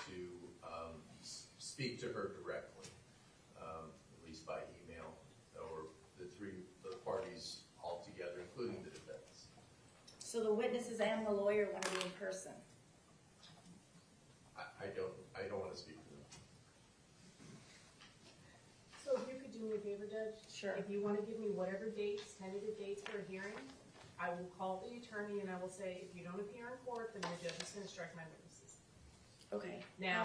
to speak to her directly, at least by email, or the parties all together, including the defense. So the witnesses and the lawyer wanna be in person. I don't want to speak to them. favor, Judge? Sure. If you want to give me whatever dates, tentative dates for a hearing, I will call the attorney and I will say, if you don't appear in court, then the judge is going to strike my witnesses. Okay. Now,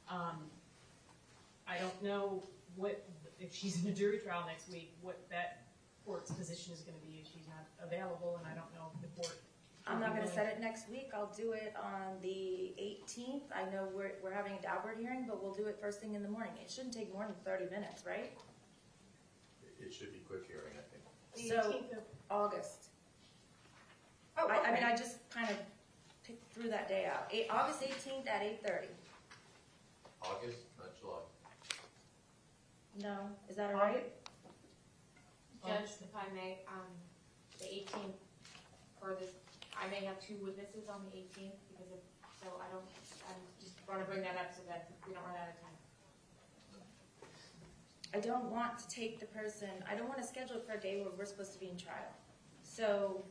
I don't know what, if she's in a jury trial next week, what that court's position is going to be if she's not available, and I don't know if the court. I'm not gonna set it next week, I'll do it on the 18th. I know we're having a Daubert hearing, but we'll do it first thing in the morning. It shouldn't take more than 30 minutes, right? It should be quick hearing, I think. The So, 18th of August. Oh, I mean, okay. I just kind of threw that day out. August 18th at 8:30. August, not July. No, is that all right? Judge, if I may, the 18th, for this, I may have two witnesses on the 18th, because of, so I just want to bring that up so that we don't run out of time. I don't want to take the person, I don't want to schedule it for a day where we're supposed to be in trial. So,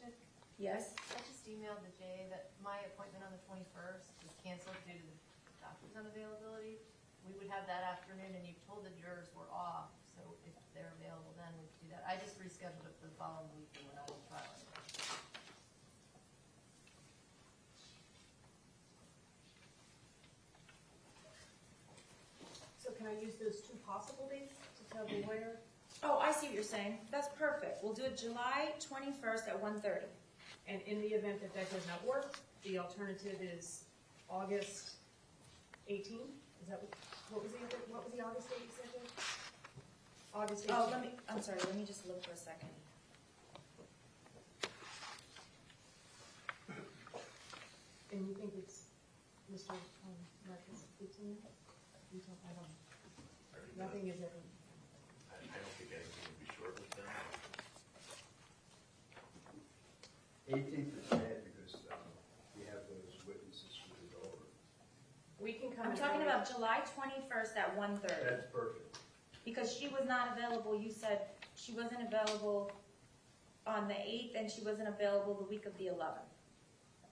Just- yes? I just emailed the Jay that my appointment on the 21st is canceled due to the doctor's unavailability. We would have that afternoon, and you told the jurors we're off, so if they're available then, we could do that. I just rescheduled it for the following week when we're not on trial anymore. So can I use those two possible dates to tell the lawyer? Oh, I see what you're saying. That's perfect. We'll do it July 21st at 1:30. And in the event that that does not work, the alternative is August 18th? Is that, what was the August date you said there? August 18th. Oh, I'm sorry, let me just look for a second. And you think it's Mr. Marcus 18th? You don't, I don't, nothing is ever. I don't think anything would be short with them. 18th is bad because we have those witnesses for the over. We can come. I'm talking about July 21st at 1:30. That's perfect. Because she was not available, you said she wasn't available on the 8th and she wasn't available the week of the 11th. I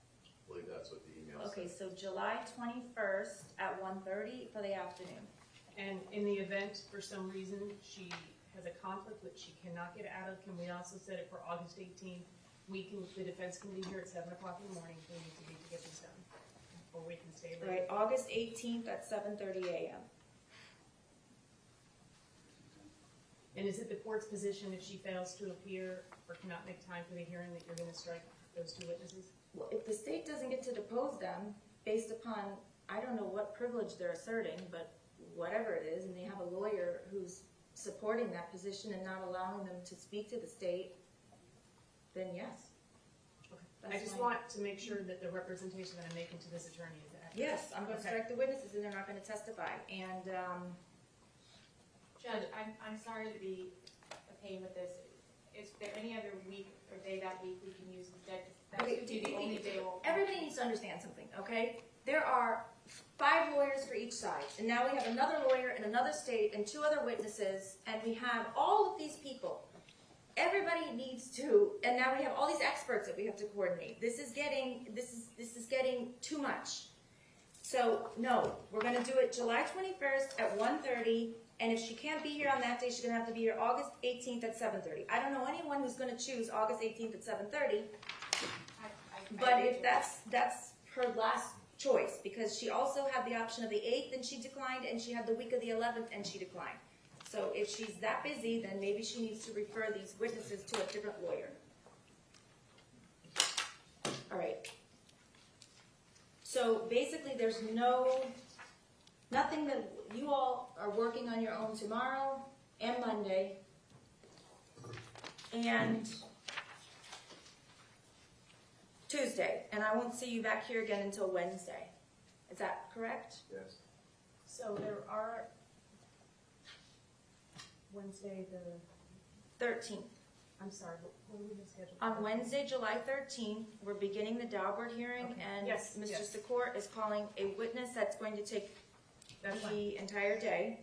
believe that's what the email Okay, said. so July 21st at 1:30 for the afternoon. And in the event, for some reason, she has a conflict which she cannot get out of, can we also set it for August 18th? The defense can be here at 7 o'clock in the morning if we need to be to get this done. Or we can stay late. Right, August 18th at 7:30 a.m. And is it the court's position if she fails to appear or cannot make time for the hearing that you're gonna strike those two witnesses? Well, if the state doesn't get to depose them based upon, I don't know what privilege they're asserting, but whatever it is, and they have a lawyer who's supporting that position and not allowing them to speak to the state, then yes. I That's just fine. want to make sure that the representation that I'm making to this attorney is accurate. Yes, I'm gonna Okay. strike the witnesses and they're not gonna testify, and, Judge, I'm sorry to be a pain with this. Is there any other week or day that week we can use instead? That Okay, would be the only day we'll. everybody needs to understand something, okay? There are 5 lawyers for each side, and now we have another lawyer in another state and 2 other witnesses, and we have all of these people. Everybody needs to, and now we have all these experts that we have to coordinate. This is getting too much. So, no, we're gonna do it July 21st at 1:30, and if she can't be here on that day, she's gonna have to be here August 18th at 7:30. I don't know anyone who's gonna choose August 18th at 7:30, but if that's her last choice, because she also had the option of the 8th and she declined, and she had the week of the 11th and she declined. So if she's that busy, then maybe she needs to refer these witnesses to a different lawyer. All right. So basically, there's nothing that you all are working on your own tomorrow and Monday. And Tuesday, and I won't see you back here again until Wednesday. Is that correct? Yes. So there are Wednesday the, 13th. I'm sorry, what do we have scheduled? On Wednesday, July 13th, we're beginning the Daubert hearing, Okay. and Yes, Mr. yes. Secor is calling a witness that's going to take That's fine. the entire day.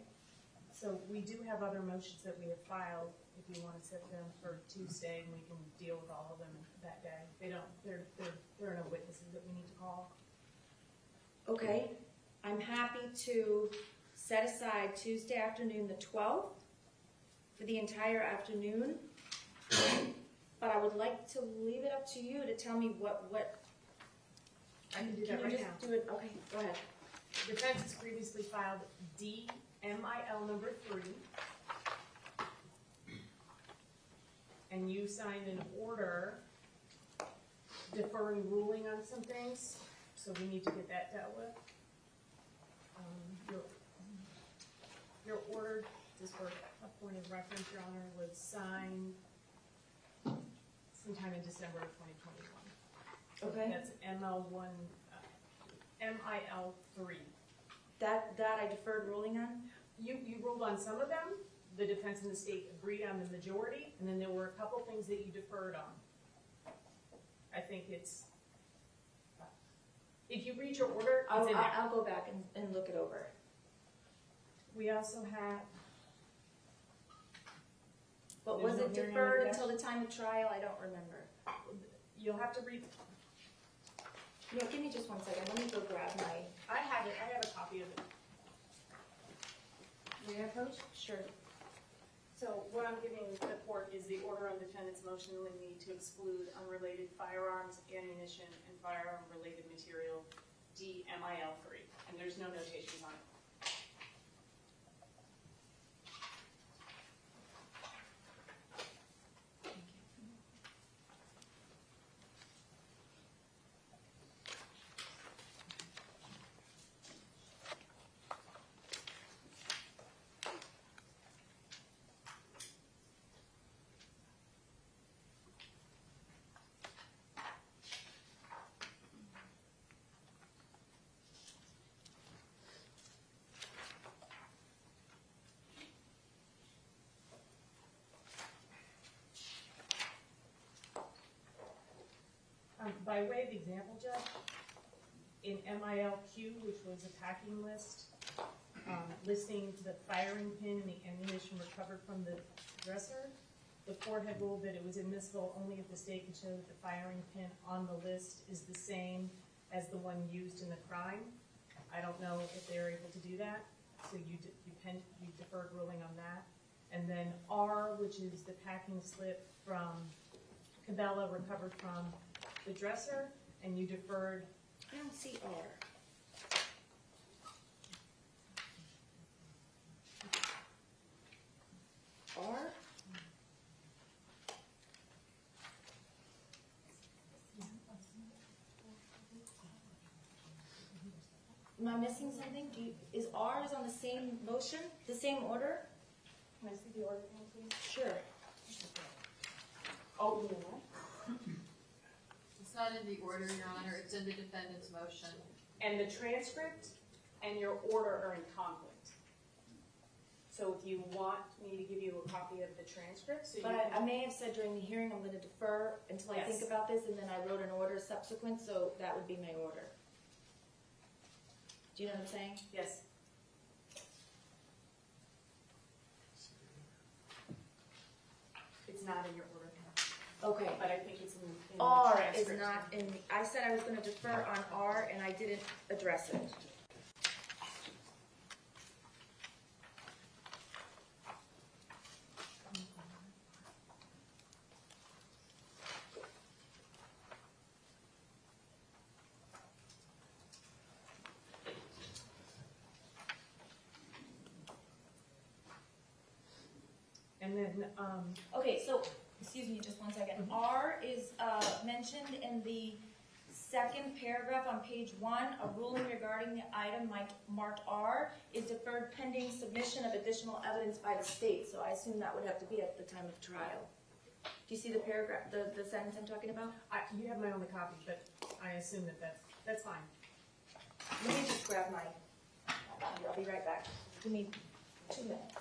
So we do have other motions that we have filed, if you want to set them for Tuesday, and we can deal with all of them that day. There are no witnesses that we need to call. Okay, I'm happy to set aside Tuesday afternoon, the 12th, for the entire afternoon. But I would like to leave it up to you to tell me what. I can do Can that you right just now. do it? Okay, go ahead. Defense has previously filed DMIL number 3. And you signed an order deferring ruling on some things, so we need to get that dealt with. Your order, just for a point of reference, Your Honor, was signed sometime in December of 2021. Okay. That's ML1, MIL3. That I deferred ruling on. You ruled on some of them, the defense and the state agreed on the majority, and then there were a couple things that you deferred on. I think it's, if you read your order, it's in there. I'll go back and look it over. We also have, But There's was no it hearing on deferred the until the time of trial? I don't remember. you'll have to read, No, give me just 1 second. Let me go grab my. I have a copy of it. May I approach? Sure. So what I'm giving the court is the order on defendant's motion leave to exclude unrelated firearms, ammunition, and firearm-related material, DMIL3, and there's no notations on it. By way of example, Judge, in MILQ, which was a packing list, listing the firing pin and the ammunition recovered from the dresser, the court had ruled that it was admissible only if the state could show that the firing pin on the list is the same as the one used in the crime. I don't know if they were able to do that, so you deferred ruling on that. And then R, which is the packing slip from Cabela recovered from the dresser, and you deferred. I don't see R. R? Am I missing something? Is R on the same motion, the same order? Can I see the order, please? Sure. Oh, you know what? It's not in the order, Your Honor, it's in the defendant's motion. And the transcript and your order are in conflict. So if you want me to give you a copy of the transcript, so you But can. I may have said during the hearing, I'm gonna defer until I think Yes. about this, and then I wrote an order subsequent, so that would be my order. Do you know what I'm saying? Yes. It's not in your order, Okay. but I think it's in the R transcript. is not in, I said I was gonna defer on R, and I didn't address it. And then, Okay, so, excuse me, just 1 second. R is mentioned in the second paragraph on page 1. A ruling regarding the item marked R is deferred pending submission of additional evidence by the state. So I assume that would have to be at the time of trial. Do you see the paragraph, the sentence I'm talking about? you have my only copy, but I assume that that's fine. Let me just grab my, I'll be right back. Give me 2 minutes.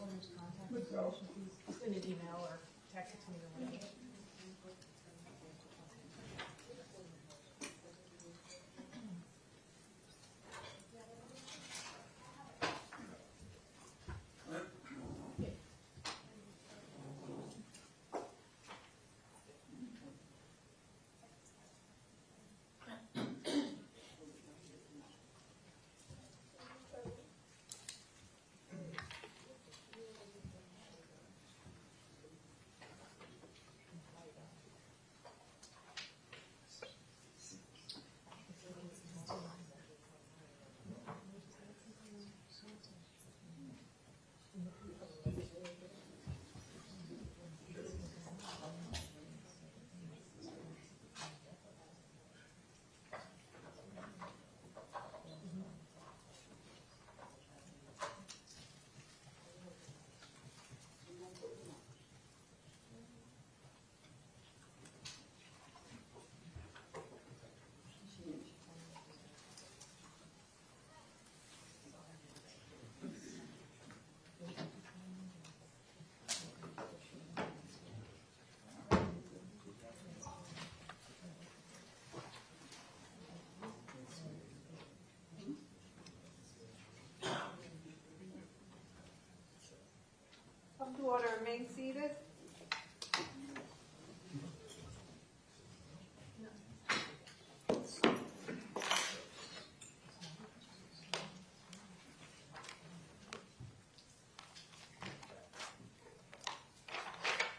Stoneman's contact information, please send an email or text it to me or whatever. Come to order, remain seated.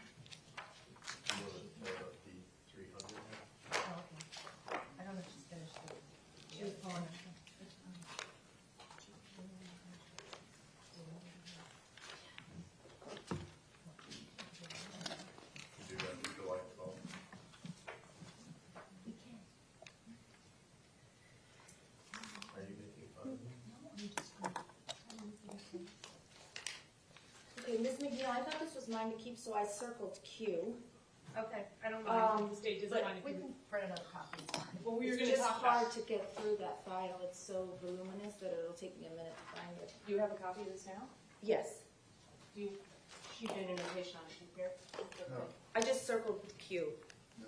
You want to know about the 300 now? Oh, okay. I don't know if she's finished it. She was calling. You do that for July 12th? Are you making fun of me? Okay, Ms. McNeil, I thought this was mine to keep, so I circled Q. Okay, I don't mind if the state doesn't but mind if we you can- print another copy. Well, we were It's gonna just talk about. hard to get through that file, it's so voluminous that it'll take me a minute to find it. Do you have a copy of this now? Yes, Do you, she did an notation on it here? No. I just circled Q. No.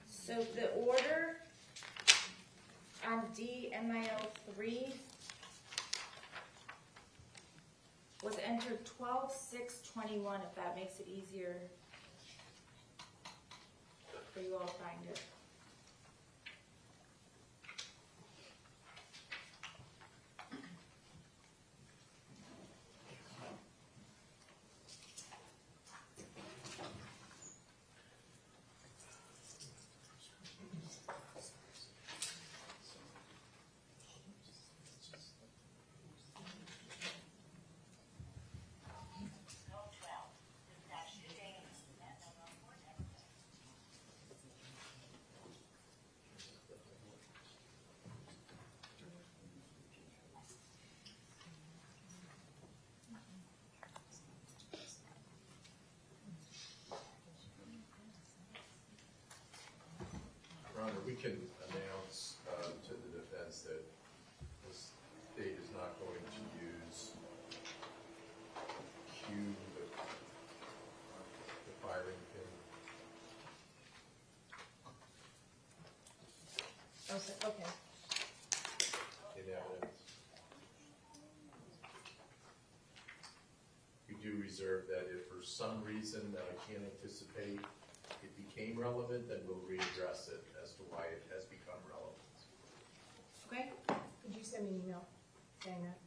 So the order on DMIL 3 was entered 12/6/21, if that makes it easier for you all to find it. Rhonda, we can announce to the defense that the state is not going to use Q, the firing pin. Oh, so, okay. In evidence. We do reserve that if for some reason that I can't anticipate it became relevant, then we'll readdress it as to why it has become relevant. Okay? Could you send me an email saying that?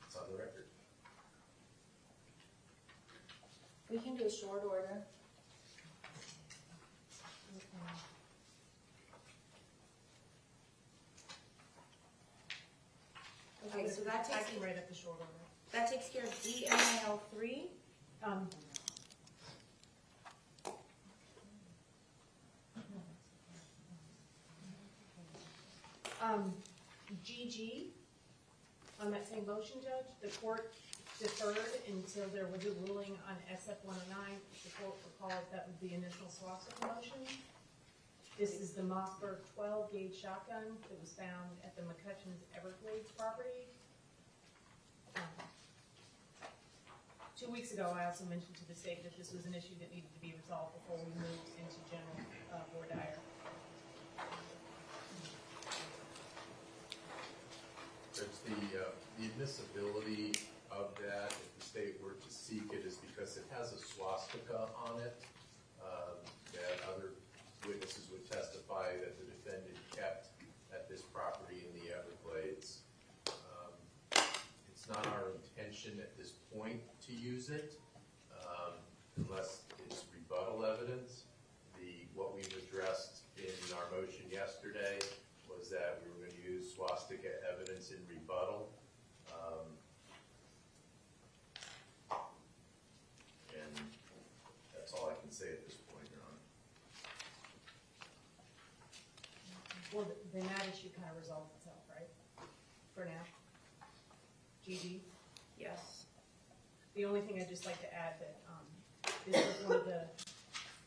It's on the record. We can do a short order. Okay, so that I takes, can write up the short order. that takes care of DMIL 3. GG, on that same motion, Judge, the court deferred until there was a ruling on SF 109. The court recalled that was the initial swastika motion. This is the Mossberg 12 gauge shotgun that was found at the McCutcheon's Everglades property. 2 weeks ago, I also mentioned to the state that this was an issue that needed to be resolved before we moved into general voir dire. Judge, the admissibility of that, if the state were to seek it, is because it has a swastika on it, that other witnesses would testify that the defendant kept at this property in the Everglades. It's not our intention at this point to use it, unless it's rebuttal evidence. What we've addressed in our motion yesterday was that we were going to use swastika evidence in rebuttal. And that's all I can say at this point, Your Honor. Well, then that issue kind of resolves itself, right? For now. GG? Yes. The only thing I'd just like to add that this was one of the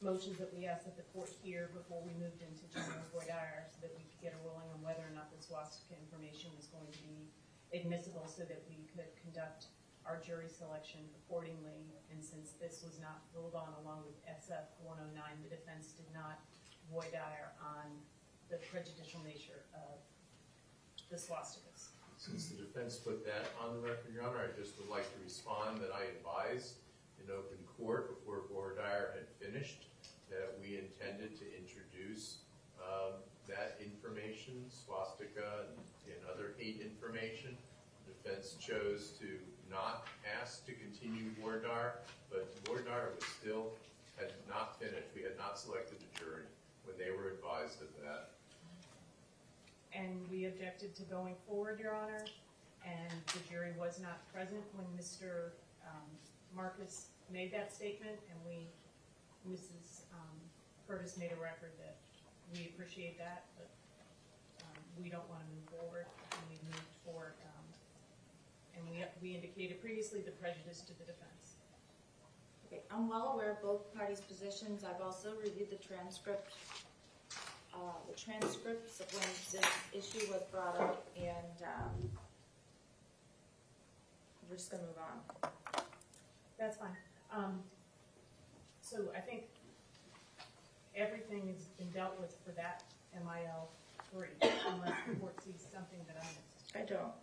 motions that we asked that the court hear before we moved into general voir dire, so that we could get a ruling on whether or not the swastika information was going to be admissible, so that we could conduct our jury selection accordingly. And since this was not ruled on along with SF 109, the defense did not voir dire on the prejudicial nature of the swastikas. Since the defense put that on the record, Your Honor, I just would like to respond that I advised in open court before voir dire had finished that we intended to introduce that information, swastika and other hate information. The defense chose to not ask to continue voir dire, but voir dire had not finished. We had not selected a jury when they were advised of that. And we objected to going forward, Your Honor, and the jury was not present when Mr. Marcus made that statement, and Mrs. Curtis made a record that we appreciate that, but we don't want to move forward, and we moved forward, and we indicated previously the prejudice to the defense. Okay, I'm well aware of both parties' positions. I've also reviewed the transcripts of when this issue was brought up, and we're just gonna move on. That's fine. So I think everything has been dealt with for that MIL 3, unless the court sees something that I missed. I don't.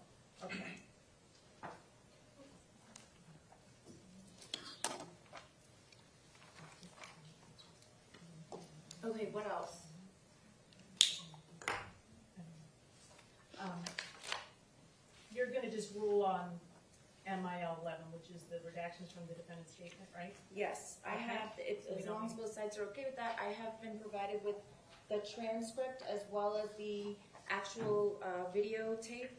Okay. Okay, what else? You're gonna just rule on MIL 11, which is the redactions from the defendant's statement, right? Yes, I have, as long as both sides are okay with that, I have been provided with the transcript as well as the actual videotape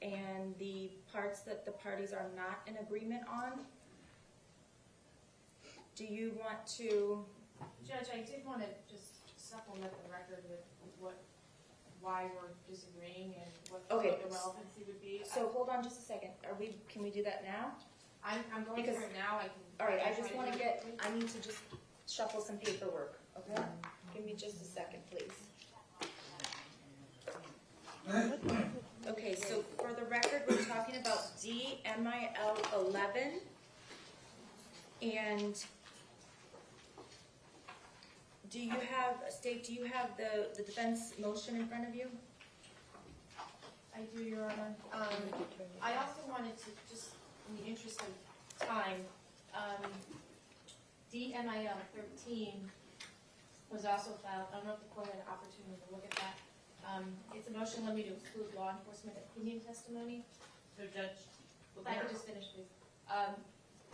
and the parts that the parties are not in agreement on. Do you want to? Judge, I did want to just supplement the record with why we're disagreeing and what Okay. the relevancy would be. So hold on just a second. Can we do that now? I'm going Because- through it now. I can. All right, I can just try want to do it quickly. I need to just shuffle some paperwork, okay? Give me just a second, please. Okay, so for the record, we're talking about DMIL 11. And do you have the defense motion in front of you? I do, Your Honor. I also wanted to, just in the interest of time, DMIL 13 was also filed. I don't know if the court had an opportunity to look at that. It's a motion limited to exclude law enforcement opinion testimony. So Judge, If I could just finish, please.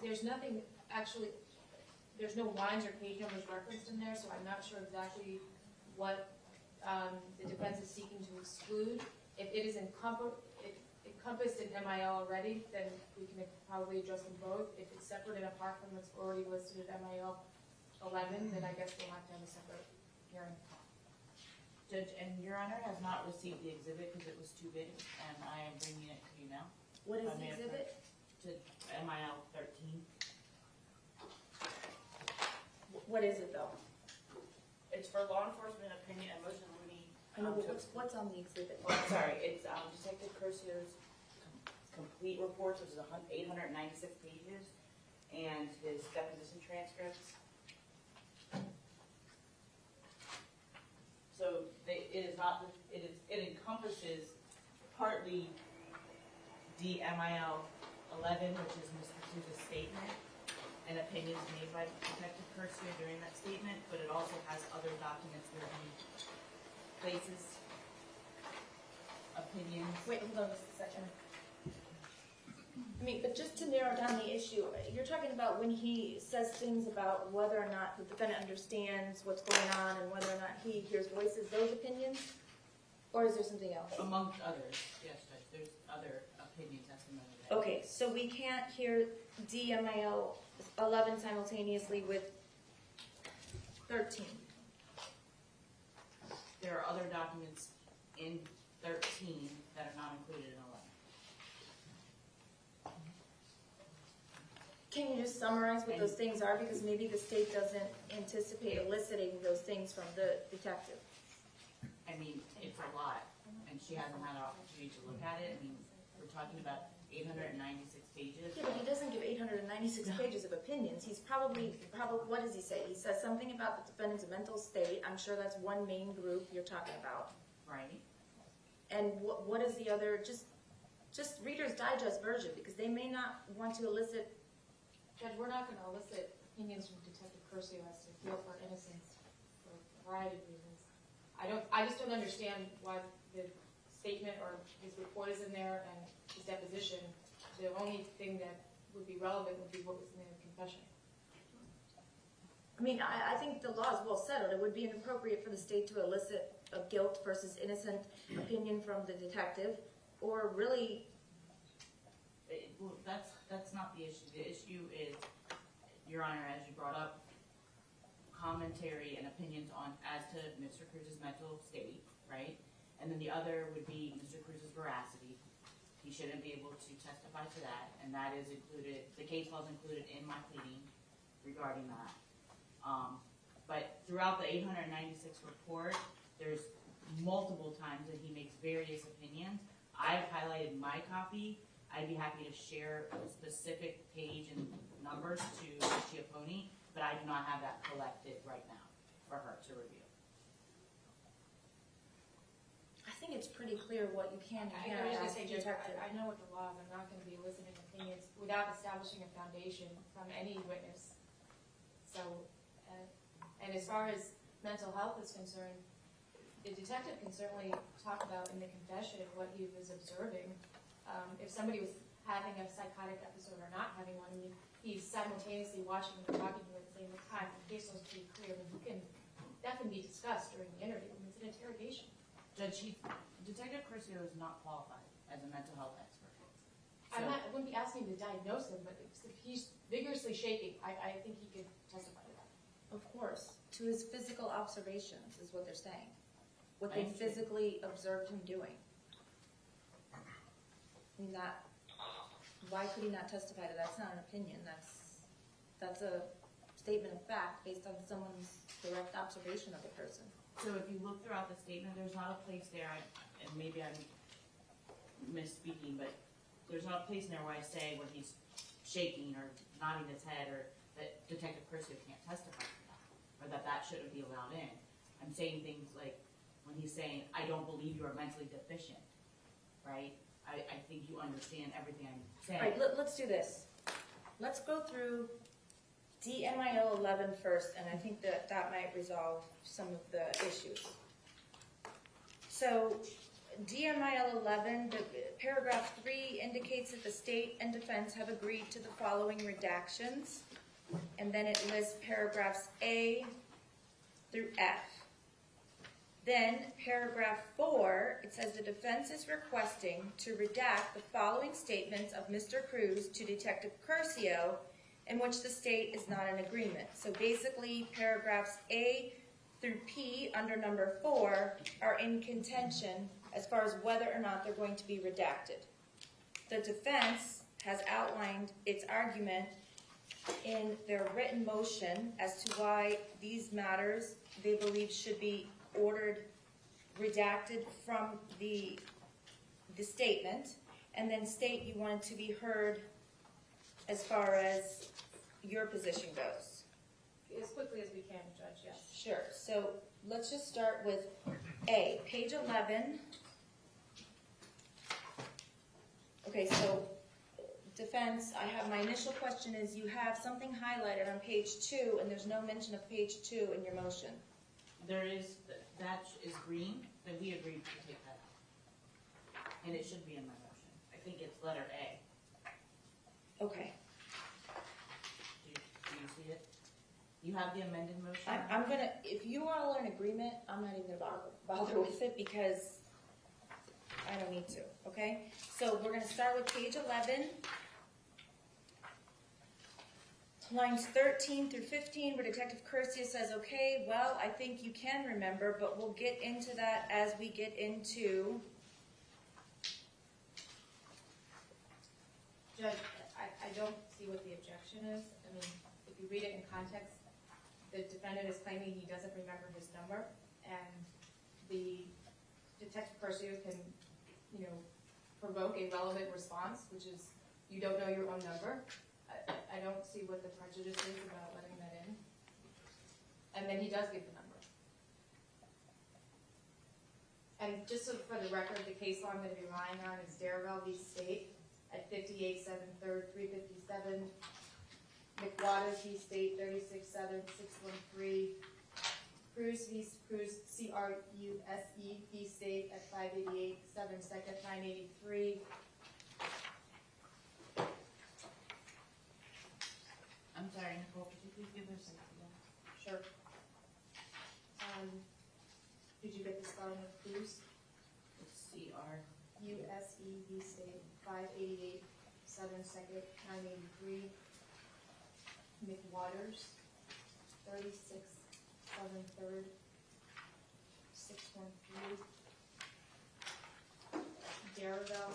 There's nothing, actually, there's no lines or page numbers referenced in there, so I'm not sure exactly what the defense is seeking to exclude. If it is encompassed in MIL already, then we can probably address them both. If it's separate and apart from what's already listed at MIL 11, then I guess we'll have to have a separate hearing. Judge, and Your Honor has not received the exhibit because it was too big, and I am bringing it to you now. What is I the may have exhibit? To MIL 13. What is it though? It's for law enforcement opinion and motion limiting. I know, but what's on the exhibit? Oh, I'm sorry, it's Detective Cursio's complete reports, which is 896 pages, and his deposition transcripts. So it encompasses partly DMIL 11, which is Mr. Cruz's statement and opinions made by Detective Cursio during that statement, but it also has other documents where he places opinions. Wait, hold on just a second. I mean, but just to narrow down the issue, you're talking about when he says things about whether or not the defendant understands what's going on and whether or not he hears voices, those opinions? Or is there something else? Amongst others, yes, Judge, there's other opinion testimony. Okay, so we can't hear DMIL 11 simultaneously with 13. There are other documents in 13 that are not included in 11. Can you just summarize what those things are? Because maybe the state doesn't anticipate eliciting those things from the detective. I mean, it's a lot, and she hasn't had an opportunity to look at it. I mean, we're talking about 896 pages. Yeah, but he doesn't give 896 pages of opinions. He's probably, what does he say? He says something about the defendant's mental state. I'm sure that's one main group you're talking about. Right. And what is the other, just Reader's Digest version, because they may not want to elicit. Judge, we're not gonna elicit opinions from Detective Curcio as to guilt or innocence for a variety of reasons. I just don't understand why the statement or his report is in there and his deposition. The only thing that would be relevant would be what was in the confession. I mean, I think the law is well settled. It would be inappropriate for the state to elicit a guilt versus innocent opinion from the detective, or really. Well, that's not the issue. The issue is, Your Honor, as you brought up, commentary and opinions on as to Mr. Cruz's mental state, right? And then the other would be Mr. Cruz's veracity. He shouldn't be able to testify to that, and that is included. The case law is included in my pleading regarding that. But throughout the 896 report, there's multiple times that he makes various opinions. I've highlighted my copy. I'd be happy to share a specific page and numbers to Chiapponi, but I do not have that collected right now for her to review. I think it's pretty clear what you can and I can't was ask gonna say, the Judge, detective. I know what the law is. I'm not gonna be eliciting opinions without establishing a foundation from any witness. So, and as far as mental health is concerned, the detective can certainly talk about in the confession what he was observing. If somebody was having a psychotic episode or not having one, I mean, he's simultaneously watching and talking to him at the same time. The case law is pretty clear, and that can be discussed during the interview. I mean, it's an interrogation. Judge, Detective Curcio is not qualified as a mental health expert. I wouldn't be asking you to diagnose him, but if he's vigorously shaking, I think he could testify to that. Of course, to his physical observations is what they're saying. What they I see. physically observed him doing. I mean, why could he not testify to that? That's not an opinion. That's a statement of fact based on someone's direct observation of the person. So if you look throughout the statement, there's not a place there, and maybe I'm misspeaking, but there's not a place in there where I say when he's shaking or nodding his head or that Detective Curcio can't testify to that, or that shouldn't be allowed in. I'm saying things like when he's saying, I don't believe you are mentally deficient, right? I think you understand everything I'm saying. All right, let's do this. Let's go through DMIL 11 first, and I think that might resolve some of the issues. So, DMIL 11, paragraph 3 indicates that the state and defense have agreed to the following redactions, and then it lists paragraphs A through F. Then, paragraph 4, it says the defense is requesting to redact the following statements of Mr. Cruz to Detective Curcio, in which the state is not in agreement. So basically, paragraphs A through P under number 4 are in contention as far as whether or not they're going to be redacted. The defense has outlined its argument in their written motion as to why these matters they believe should be ordered redacted from the statement, and then state you want it to be heard as far as your position goes. As quickly as we can, Judge, yes. Sure. So let's just start with A, page 11. Okay, so defense, I have my initial question is you have something highlighted on page 2, and there's no mention of page 2 in your motion. There is, that is green, but we agreed to take that out. And it should be in my motion. I think it's letter A. Okay. Do you see it? You have the amended motion? I'm gonna, if you all are in agreement, I'm not even gonna bother with it because I don't need to, okay? So we're gonna start with page 11. Lines 13 through 15, where Detective Curcia says, okay, well, I think you can remember, but we'll get into that as we get into... Judge, I don't see what the objection is. I mean, if you read it in context, the defendant is claiming he doesn't remember his number, and the Detective Curcio can, provoke a relevant response, which is, you don't know your own number. I don't see what the prejudice is about letting that in. And then he does give the number. And just so for the record, the case law I'm going to be relying on is Darrell v. State at 58 7 3rd 357, McWaters v. State 36 7 613, Cruz v. Cruz CRUSE v. State at 588 7 2nd 983. I'm sorry, Nicole, could you please give us a Sure. Did you get the spelling of Cruz? It's CR. USE v. State 588 7 2nd 983. McWaters 36 7 3rd 613. Darrell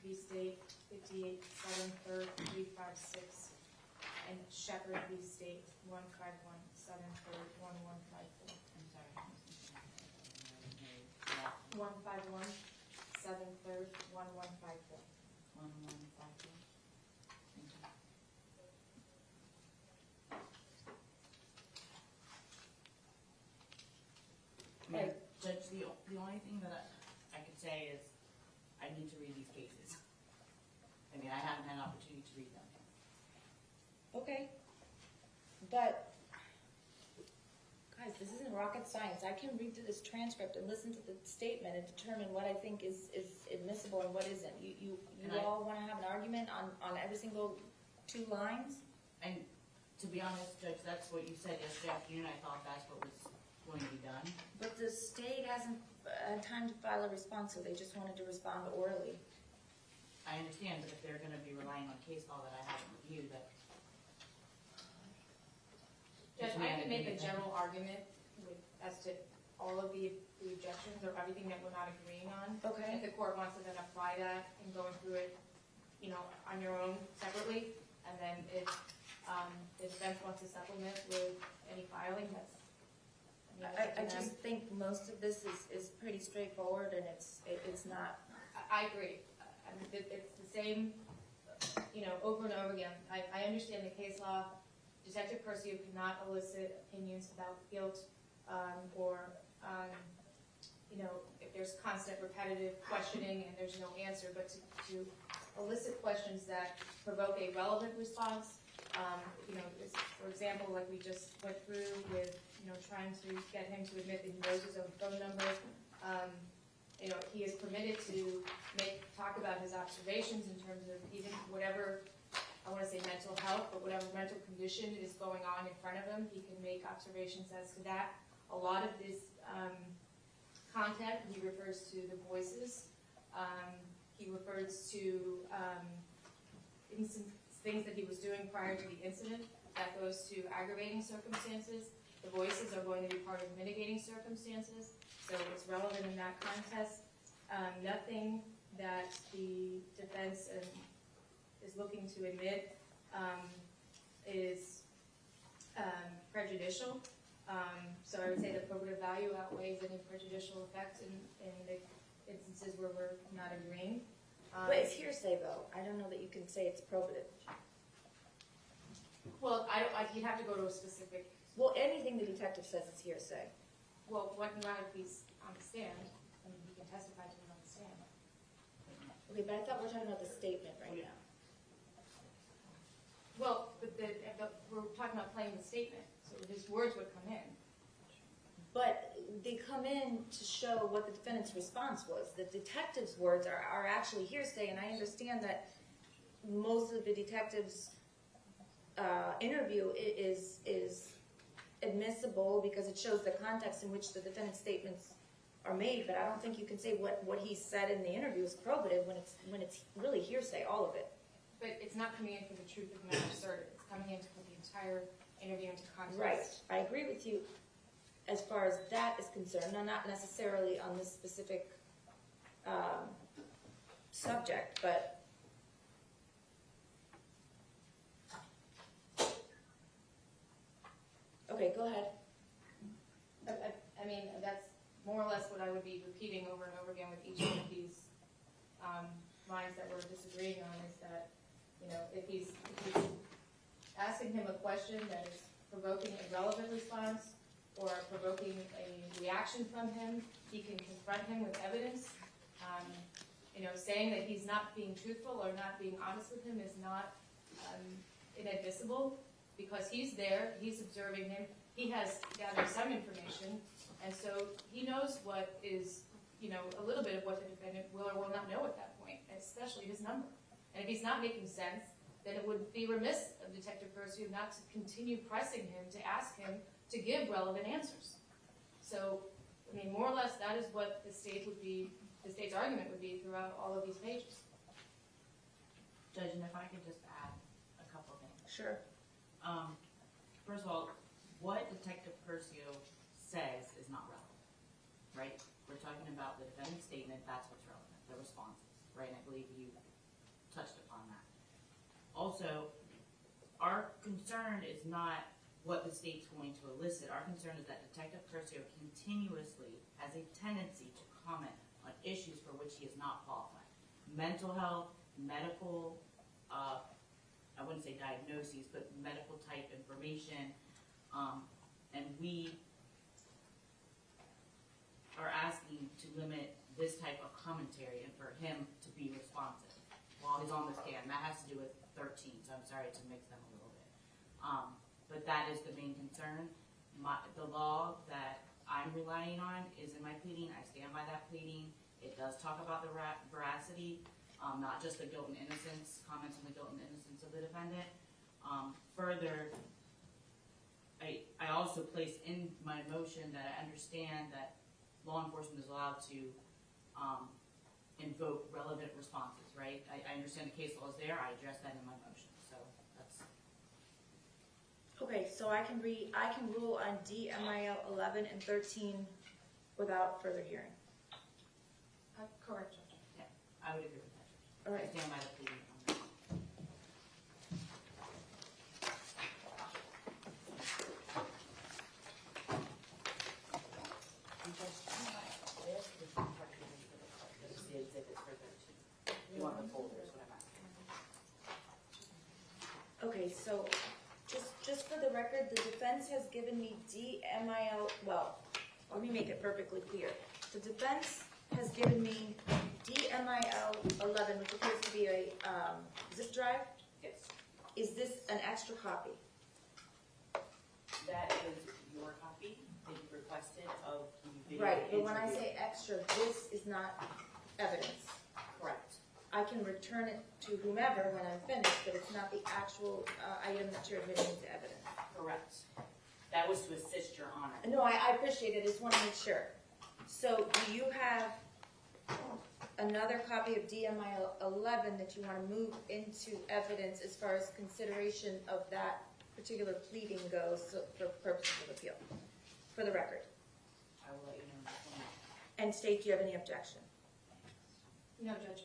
v. State 58 7 3rd 356. And Shepherd v. State 151 7 3rd 1154. I'm sorry. 151 7 3rd 1154. 1154. Right. Judge, the only thing that I could say is I need to read these cases. I mean, I haven't had an opportunity to read them. Okay. But, guys, this isn't rocket science. I can read through this transcript and listen to the statement and determine what I think is admissible and what isn't. You all want to have an argument on every single 2 lines? And to be honest, Judge, that's what you said yesterday afternoon. I thought that's what was going to be done. But the state hasn't had time to file a response, so they just wanted to respond orally. I understand, but if they're going to be relying on case law that I haven't reviewed, that... Judge, I can make a general argument as to all of the objections or everything that we're not agreeing on. Okay. If the court wants to then apply that and going through it, on your own separately, and then if the defense wants to supplement with any filing, that's... I just think most of this is pretty straightforward, and it's not... I agree. It's the same, over and over again. I understand the case law. Detective Curcio could not elicit opinions about guilt or, if there's constant repetitive questioning and there's no answer, but to elicit questions that provoke a relevant response, for example, like we just went through with, trying to get him to admit that he knows his own phone number. He is permitted to talk about his observations in terms of even whatever, I want to say mental health, but whatever mental condition is going on in front of him, he can make observations as to that. A lot of this content, he refers to the voices. He refers to things that he was doing prior to the incident. That goes to aggravating circumstances. The voices are going to be part of mitigating circumstances, so it's relevant in that context. Nothing that the defense is looking to admit is prejudicial. So I would say the probative value outweighs any prejudicial effect in the instances where we're not agreeing. But it's hearsay, though. I don't know that you can say it's probative. Well, you'd have to go to a specific. Well, anything the detective says is hearsay. Well, what not if he's on the stand? I mean, he can testify to it on the stand. Okay, but I thought we're talking about the statement right now. Well, but we're talking about playing the statement, so his words would come in. But they come in to show what the defendant's response was. The detective's words are actually hearsay, and I understand that most of the detective's interview is admissible because it shows the context in which the defendant's statements are made, but I don't think you can say what he said in the interview is probative when it's really hearsay, all of it. But it's not coming in for the truth of the matter asserted. It's coming in to put the entire interview into context. Right. I agree with you as far as that is concerned, not necessarily on this specific subject, but okay, go ahead. I mean, that's more or less what I would be repeating over and over again with each one of these lines that we're disagreeing on is that, you know, if he's asking him a question that is provoking a relevant response or provoking a reaction from him, he can confront him with evidence. You know, saying that he's not being truthful or not being honest with him is not inadmissible because he's there, he's observing him, he has gathered some information, and so he knows what is, you know, a little bit of what the defendant will or will not know at that point, especially his number. And if he's not making sense, then it would be remiss of Detective Pursuit not to continue pressing him, to ask him to give relevant answers. So, I mean, more or less, that is what the state's argument would be throughout all of these pages. Judge, and if I could just add a couple things. Sure. First of all, what Detective Curcio says is not relevant, right? We're talking about the defendant's statement, that's what's relevant, the responses, right? And I believe you touched upon that. Also, our concern is not what the state's going to elicit. Our concern is that Detective Curcio continuously has a tendency to comment on issues for which he is not qualified. Mental health, medical, I wouldn't say diagnoses, but medical type information. And we are asking to limit this type of commentary and for him to be responsive while he's on the stand. That has to do with 13, so I'm sorry to mix them a little bit. But that is the main concern. The law that I'm relying on is in my pleading. I stand by that pleading. It does talk about the veracity, not just the guilt and innocence, comments on the guilt and innocence of the defendant. Further, I also place in my motion that I understand that law enforcement is allowed to invoke relevant responses, right? I understand the case law is there. I address that in my motion. So that's Okay, so I can rule on DMIL 11 and 13 without further hearing. Correct, Judge. yeah, I would agree with that. All right. I stand by the pleading on that. You want the folders, what I'm asking. Okay, so just for the record, the defense has given me DMIL, well, let me make it perfectly clear. The defense has given me DMIL 11, which appears to be a zip drive. Yes. Is this an extra copy? That is your copy that you requested of the video. Right, but when I interview. say extra, this is not evidence. Correct. I can return it to whomever when I'm finished, but it's not the actual item that you're admitting to evidence. Correct. That was to assist your honor. No, I appreciate it, I just want to make sure. So do you have another copy of DMIL 11 that you want to move into evidence as far as consideration of that particular pleading goes for purposes of appeal, for the record. I will let you know. And state, do you have any objection? No, Judge,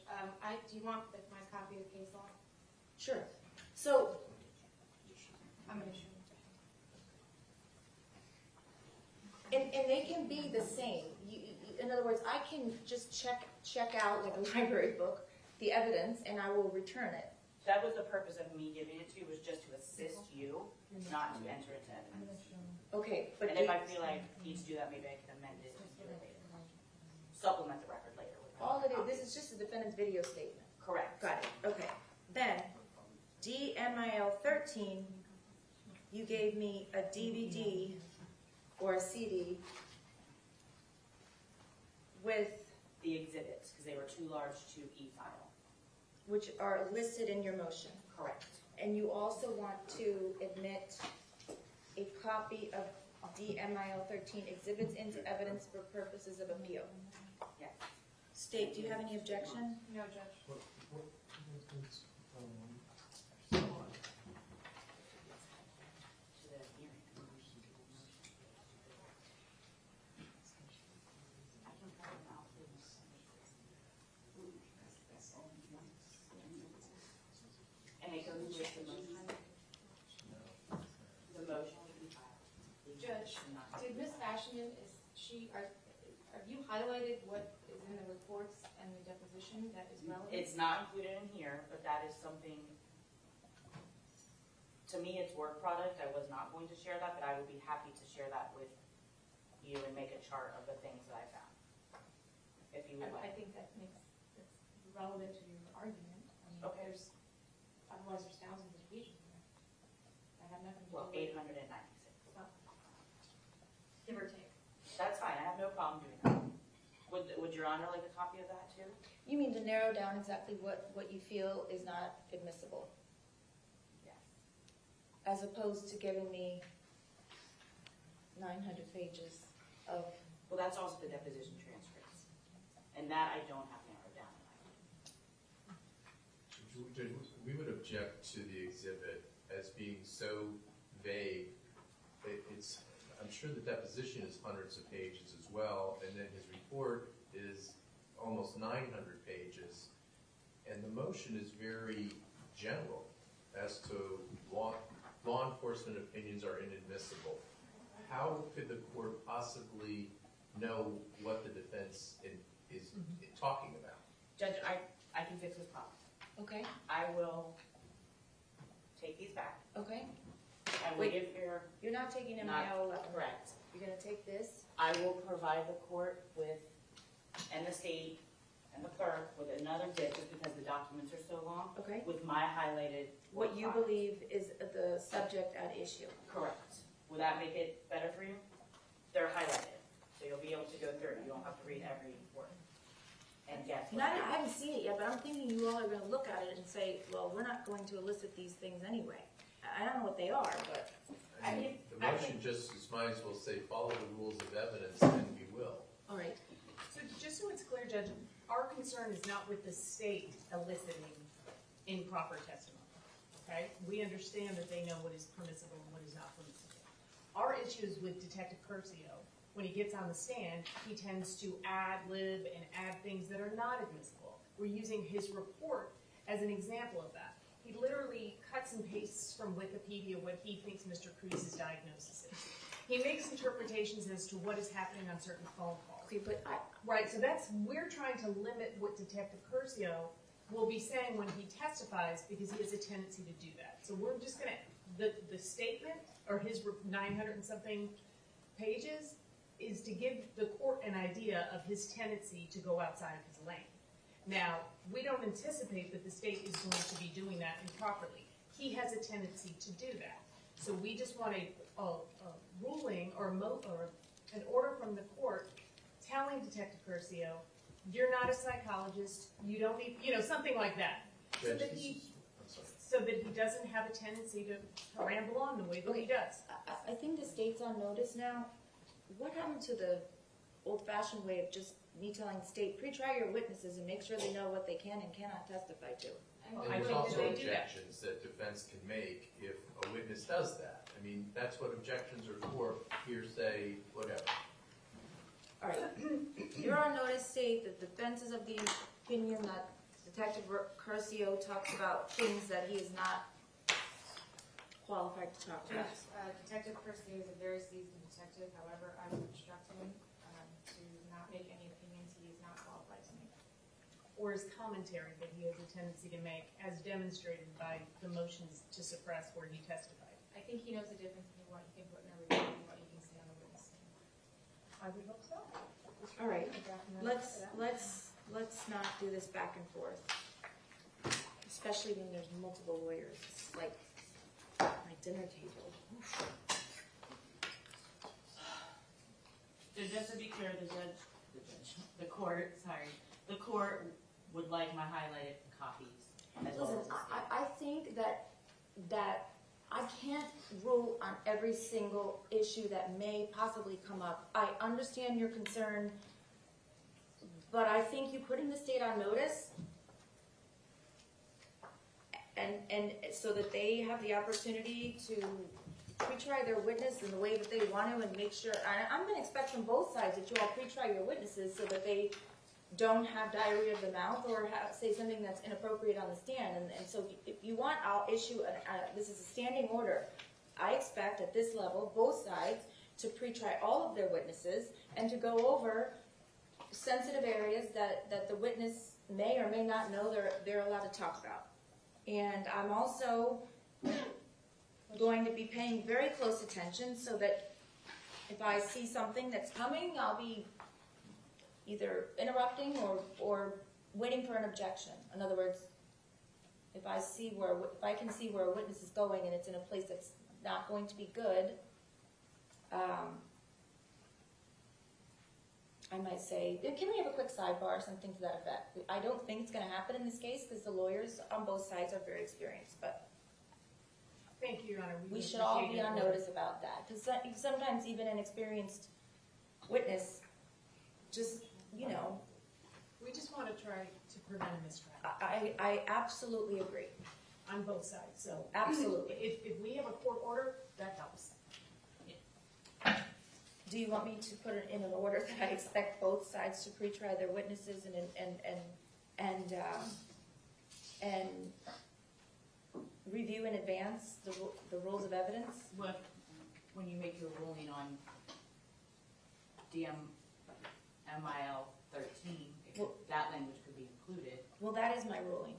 do you want my copy of the case law? Sure. So, I'm gonna show you. and they can be the same. In other words, I can just check out like a library book, the evidence, and I will return it. That was the purpose of me giving it to you, was just to assist you, not to enter into evidence. Okay, but And if I feel like I need to do that, maybe I can amend it and do it later. Supplement the record later. With my all it is, copy. this is just a defendant's video statement. Correct. Got it, okay. Then, DMIL 13, you gave me a DVD or a CD with, The exhibits, because they were too large to e-file. which are listed in your motion. Correct. And you also want to admit a copy of DMIL 13 exhibits into evidence for purposes of appeal. Yes. State, do you have any objection? No, Judge. To the hearing. I can cut them out. And it goes with the motion. The motion will be filed. Judge, did Ms. Ashman, have you highlighted what is in the reports and the deposition that is relevant? It's not included in here, but that is something, to me, it's work product. I was not going to share that, but I would be happy to share that with you and make a chart of the things that I found. If you would I like. think that's relevant to your argument. I mean, Okay. otherwise there's thousands of pages in there. I have nothing to do Well, with 896. give or take. That's fine, I have no problem doing that. Would Your Honor like a copy of that too? You mean to narrow down exactly what you feel is not admissible, Yes. as opposed to giving me 900 pages of, Well, that's also the deposition transcripts. And that I don't have narrowed down. We would object to the exhibit as being so vague. I'm sure the deposition is hundreds of pages as well, and then his report is almost 900 pages. And the motion is very general as to law enforcement opinions are inadmissible. How could the court possibly know what the defense is talking about? Judge, I can fix this problem. okay, I will take these back. okay? I will Wait. give your, You're not taking not MIL 11. correct. You're gonna take this? I will provide the court with, and the state, and the clerk with another bit, just because the documents are so long, Okay. with my highlighted. What you file. believe is the subject at issue. Correct. Will that make it better for you? They're highlighted, so you'll be able to go through. You don't have to read every word. And guess And what? I haven't seen it yet, but I'm thinking you all are gonna look at it and say, well, we're not going to elicit these things anyway. I don't know what they are, but, I mean, the motion just might as well say, follow the rules of evidence, and we will. all right. So just so it's clear, Judge, our concern is not with the state eliciting improper testimony, okay? We understand that they know what is permissible and what is not permissible. Our issue is with Detective Curcio. When he gets on the stand, he tends to ad-lib and add things that are not admissible. We're using his report as an example of that. He literally cuts and pastes from Wikipedia what he thinks Mr. Cruz's diagnosis is. He makes interpretations as to what is happening on certain phone calls. Okay, but Right, so we're trying to limit what Detective Curcio will be saying when he testifies, because he has a tendency to do that. So we're just gonna, the statement, or his 900 and something pages, is to give the court an idea of his tendency to go outside of his lane. Now, we don't anticipate that the state is going to be doing that improperly. He has a tendency to do that. So we just want a ruling or an order from the court telling Detective Curcio, you're not a psychologist, you don't need, something like that. So that he, I'm sorry. so that he doesn't have a tendency to ramble on the way that he does. I think the state's on notice now. What happened to the old-fashioned way of just me telling the state, pre-try your witnesses and make sure they know what they can and cannot testify to. And I there's think also that they do that. objections that defense can make if a witness does that. I mean, that's what objections are for, hearsay, whatever. All right, you're on notice, state that the defense is of the opinion that Detective Curcio talks about things that he is not qualified to talk about. Yes, Detective Christie is a very seasoned detective, however, I would instruct him to not make any opinions he is not qualified to make. Or his commentary that he has a tendency to make, as demonstrated by the motions to suppress where he testified. I think he knows the difference between what you can put in a report and what you can say on the witness stand. I would hope so. All right, let's not do this back and forth, especially when there's multiple lawyers. It's like my dinner table. So just to be clear, the court would like my highlighted copies as well as Listen, the state. I think that I can't rule on every single issue that may possibly come up. I understand your concern, but I think you putting the state on notice and so that they have the opportunity to pre-try their witness in the way that they want to and make sure, I'm gonna expect from both sides that you all pre-try your witnesses so that they don't have diarrhea of the mouth or say something that's inappropriate on the stand. And so if you want, I'll issue, this is a standing order. I expect at this level, both sides to pre-try all of their witnesses and to go over sensitive areas that the witness may or may not know they're allowed to talk about. And I'm also going to be paying very close attention so that if I see something that's coming, I'll be either interrupting or waiting for an objection. In other words, if I can see where a witness is going and it's in a place that's not going to be good, I might say, can we have a quick sidebar or something to that effect? I don't think it's going to happen in this case because the lawyers on both sides are very experienced, but Thank you, Your Honor. we should all be on notice about that because sometimes even an experienced witness just, We just want to try to prevent a mistrial I absolutely agree. on both sides, so. Absolutely. If we have a court order, that helps. Do you want me to put it in an order that I expect both sides to pre-try their witnesses and review in advance the rules of evidence? When you make your ruling on DMMIL 13, that language could be included. Well, that is my ruling.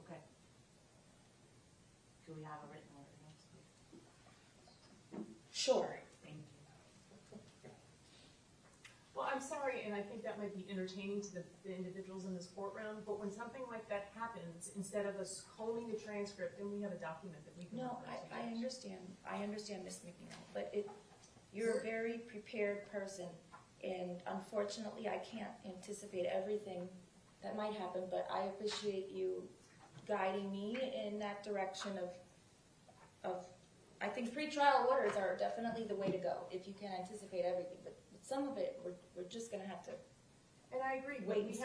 Okay. Do we have a written order next week? Sure. Thank you. Well, I'm sorry, and I think that might be entertaining to the individuals in this courtroom, but when something like that happens, instead of us combing the transcript, then we have a document that we can No, refer to. I understand. I understand, Ms. McNeil, but you're a very prepared person, and unfortunately, I can't anticipate everything that might happen, but I appreciate you guiding me in that direction of I think pretrial orders are definitely the way to go, if you can anticipate everything, but some of it, we're just gonna have to, And I agree, but Wait and see.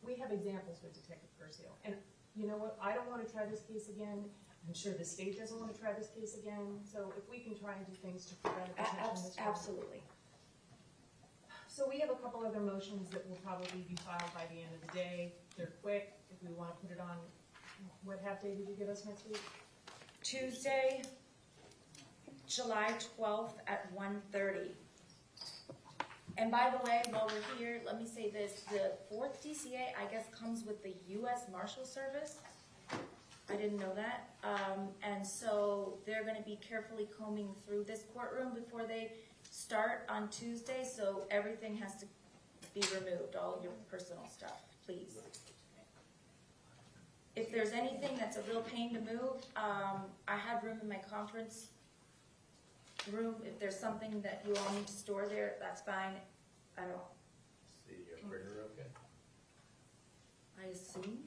we have examples with Detective Curcio, and you know what, I don't want to try this case again, I'm sure the state doesn't want to try this case again, so if we can try and do things to prevent a potential mistrial. absolutely. So we have a couple other motions that will probably be filed by the end of the day, they're quick, if we want to put it on, what half day did you give us next week? Tuesday, July 12th at 1:30. And by the way, while we're here, let me say this, the 4th DCA, I guess, comes with the U.S. Marshal Service. I didn't know that. And so they're gonna be carefully combing through this courtroom before they start on Tuesday, so everything has to be removed, all your personal stuff, please. If there's anything that's a real pain to move, I have room in my conference room. If there's something that you all need to store there, that's fine. I don't, Is the printer okay? I assume,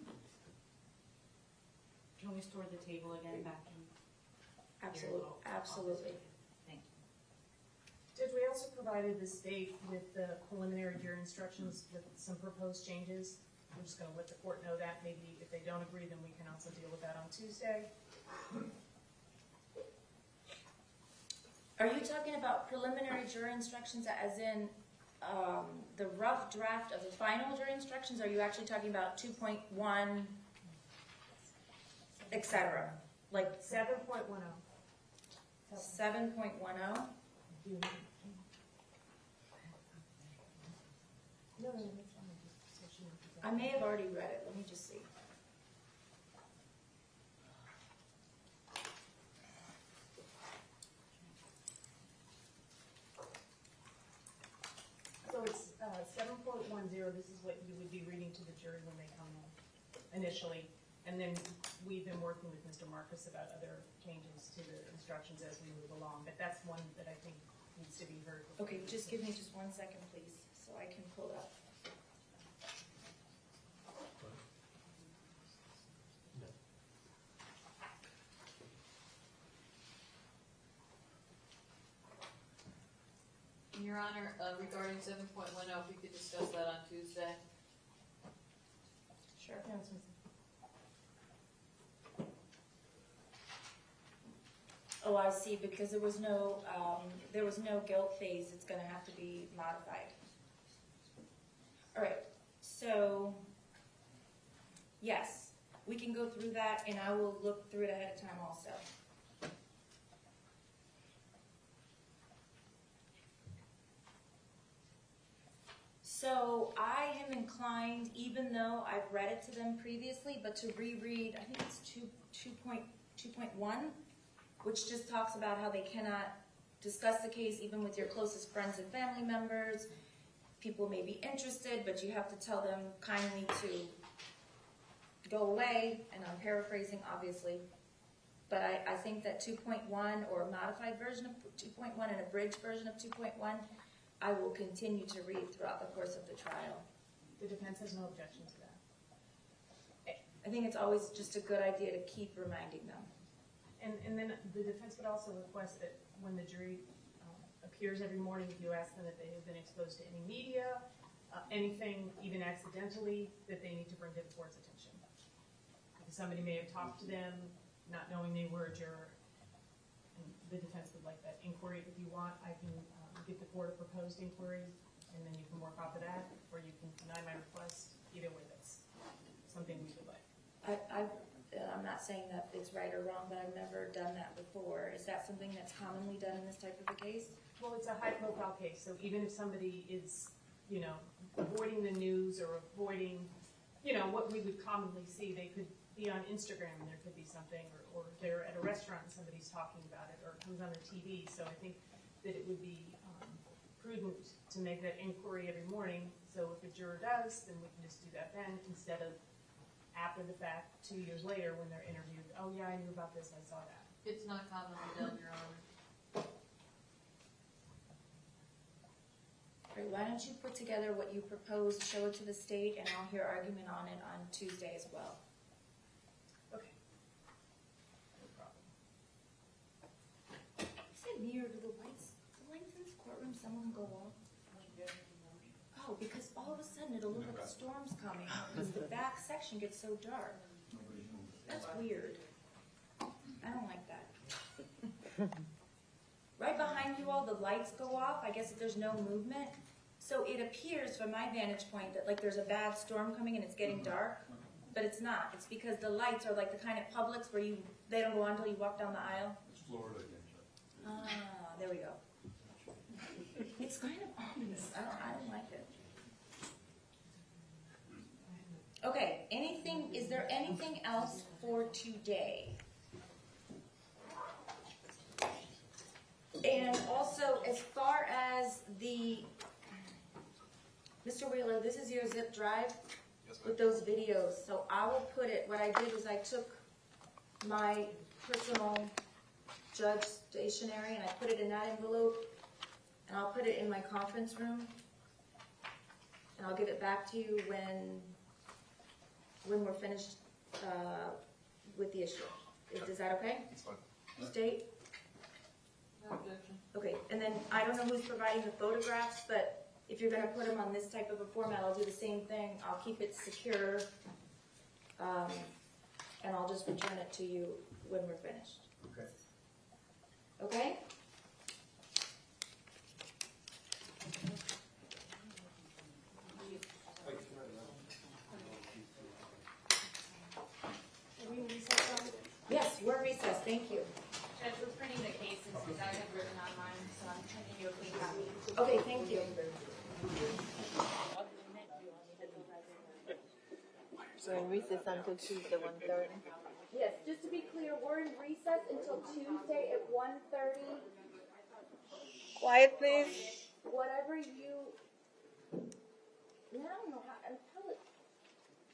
Can we store the table again back in? absolutely, absolutely. Thank you. Judge, we also provided the state with the preliminary jury instructions with some proposed changes. I'm just gonna let the court know that, maybe if they don't agree, then we can also deal with that on Tuesday. Are you talking about preliminary jury instructions as in the rough draft of the final jury instructions? Or are you actually talking about 2.1, et cetera? Like 7.10. 7.10? No, that's fine. I may have already read it. Let me just see. So it's 7.10, this is what you would be reading to the jury when they come in initially. And then we've been working with Mr. Marcus about other changes to the instructions as we move along. But that's one that I think needs to be heard. Okay, just give me just 1 second, please, so I can pull up. Your Honor, regarding 7.10, if we could discuss that on Tuesday. Sure. Oh, I see, because there was no guilt phase, it's gonna have to be modified. All right, so, yes, we can go through that, and I will look through it ahead of time also. So I am inclined, even though I've read it to them previously, but to reread, I think it's 2.1, which just talks about how they cannot discuss the case even with your closest friends and family members. People may be interested, but you have to tell them kindly to go away, and I'm paraphrasing, obviously. But I think that 2.1 or a modified version of 2.1 and a bridged version of 2.1, I will continue to read throughout the course of the trial. The defense has no objection to that. I think it's always just a good idea to keep reminding them. And then the defense would also request that when the jury appears every morning, if you ask them if they have been exposed to any media, anything even accidentally, that they need to bring to the court's attention. Because somebody may have talked to them, not knowing they were a juror. And the defense would like that inquiry. If you want, I can give the court a proposed inquiry, and then you can work off of that, or you can deny my request. Either way, that's something we would like. I'm not saying that it's right or wrong, but I've never done that before. Is that something that's commonly done in this type of a case? Well, it's a high-profile case, so even if somebody is, avoiding the news or avoiding, what we would commonly see, they could be on Instagram and there could be something, or they're at a restaurant and somebody's talking about it, or it comes on the TV. So I think that it would be prudent to make that inquiry every morning. So if a juror does, then we can just do that then, instead of after the fact, 2 years later, when they're interviewed. Oh yeah, I knew about this, I saw that. It's not commonly done, Your Honor. All right, why don't you put together what you propose, show it to the state, and I'll hear argument on it on Tuesday as well. Okay. No problem. Is it near to the lights? The lights in this courtroom, some of them go off. Oh, because all of a sudden it'll look like a storm's coming, because the back section gets so dark. That's weird. I don't like that. Right behind you all, the lights go off, I guess if there's no movement. So it appears from my vantage point that like there's a bad storm coming and it's getting dark, but it's not. It's because the lights are like the kind of Publix where they don't go on until you walk down the aisle. It's Florida again. Ah, there we go. It's kind of ominous. I don't like it. Okay, is there anything else for today? And also, as far as Mr. Wheeler, this is your zip drive Yes, ma'am. with those videos. So I will put it, what I did was I took my personal judge stationery and I put it in that envelope, and I'll put it in my conference room, and I'll give it back to you when we're finished with the issue. Is that okay? It's fine. State? No objection. Okay, and then I don't know who's providing the photographs, but if you're gonna put them on this type of a format, I'll do the same thing. I'll keep it secure, and I'll just return it to you when we're finished. Okay. Okay? Are we in recess on? Yes, we're recessed, thank you. Judge, we're printing the cases because I have written on mine, so I'm sending you a clean copy. Okay, thank you. So in recess until Tuesday, 1:30. Yes, just to be clear, we're in recess until Tuesday at 1:30. Quiet, please. Whatever you, I don't know how it,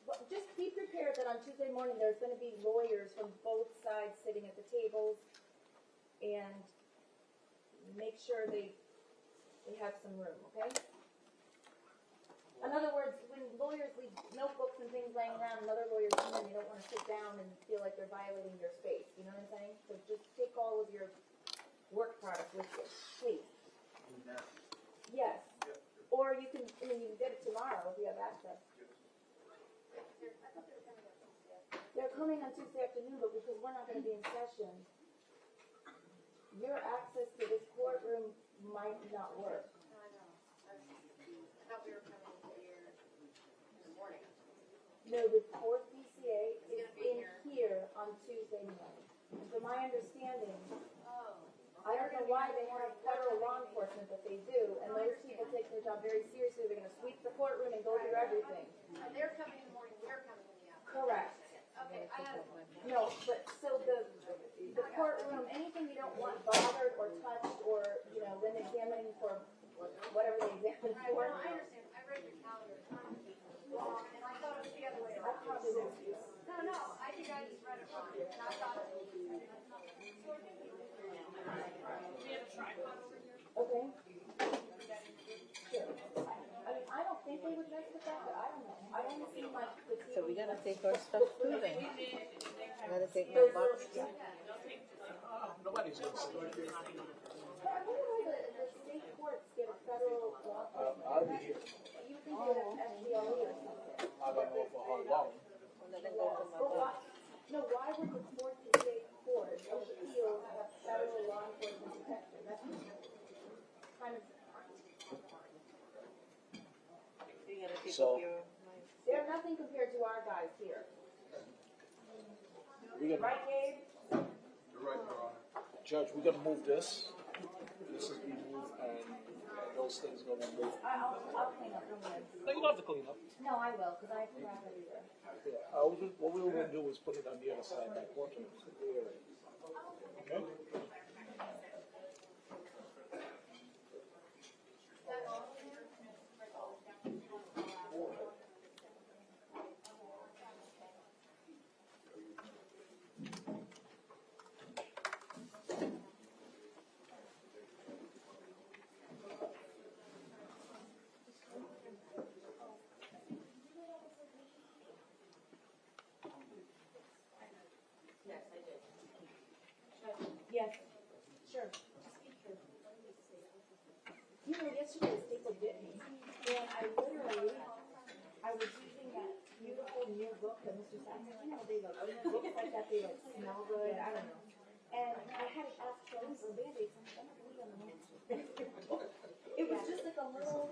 well, just be prepared that on Tuesday morning, there's gonna be lawyers from both sides sitting at the tables, and make sure they have some room, okay? In other words, when lawyers leave notebooks and things laying around, and other lawyers come in, you don't wanna sit down and feel like they're violating your space, you know what I'm saying? So just take all of your work product with you, please. Yes, or you can, I mean, you can get it tomorrow if you have access. They're coming on Tuesday afternoon, but because we're not gonna be in session, your access to this courtroom might not work. No, the fourth DCA is in here on Tuesday morning. And from my understanding, I don't know why they have federal law enforcement, but they do, and those people take their job very seriously. They're gonna sweep the courtroom and go through everything. They're coming in the morning, we're coming in the afternoon. Correct. Okay, I have. No, but so the courtroom, anything you don't want bothered or touched or, you know, them examining for whatever they examine Right, for. no, I understand, I read your calendar, and I thought it was the other way I around. probably won't. No, I think I just read it wrong, and I thought it was. Okay. Sure. I mean, I don't think they would mess with that, but I don't know. I don't see my. So we gotta take our stuff too then. Gotta take my box too. Nobody's gonna say But I wonder why the state courts get a federal law enforcement. I'll be here. You think they're an FDLE or something. I don't know for how long. No, why would the fourth state court of appeals have federal law enforcement protection? That's kind of, You gotta take So- up your. they're nothing compared to our guys here. We're gonna, Right, Gabe? You're right, Your Honor. Judge, we're gonna move this. This is being moved and those things gonna move. I'll clean up, don't worry. No, you don't have to clean up. No, I will, because I forgot everywhere. Yeah, what we were gonna do is put it on the other side, that corner. Okay? Yes, sure. You know, yesterday the staple bit me, and I was using that beautiful new book that Mr. Saxon, you know, they look, books like that, they like smell good, I don't know. And I had it asked Charlie for Band-Aids, and I'm like, I'm not gonna leave on the notes. It was just like a little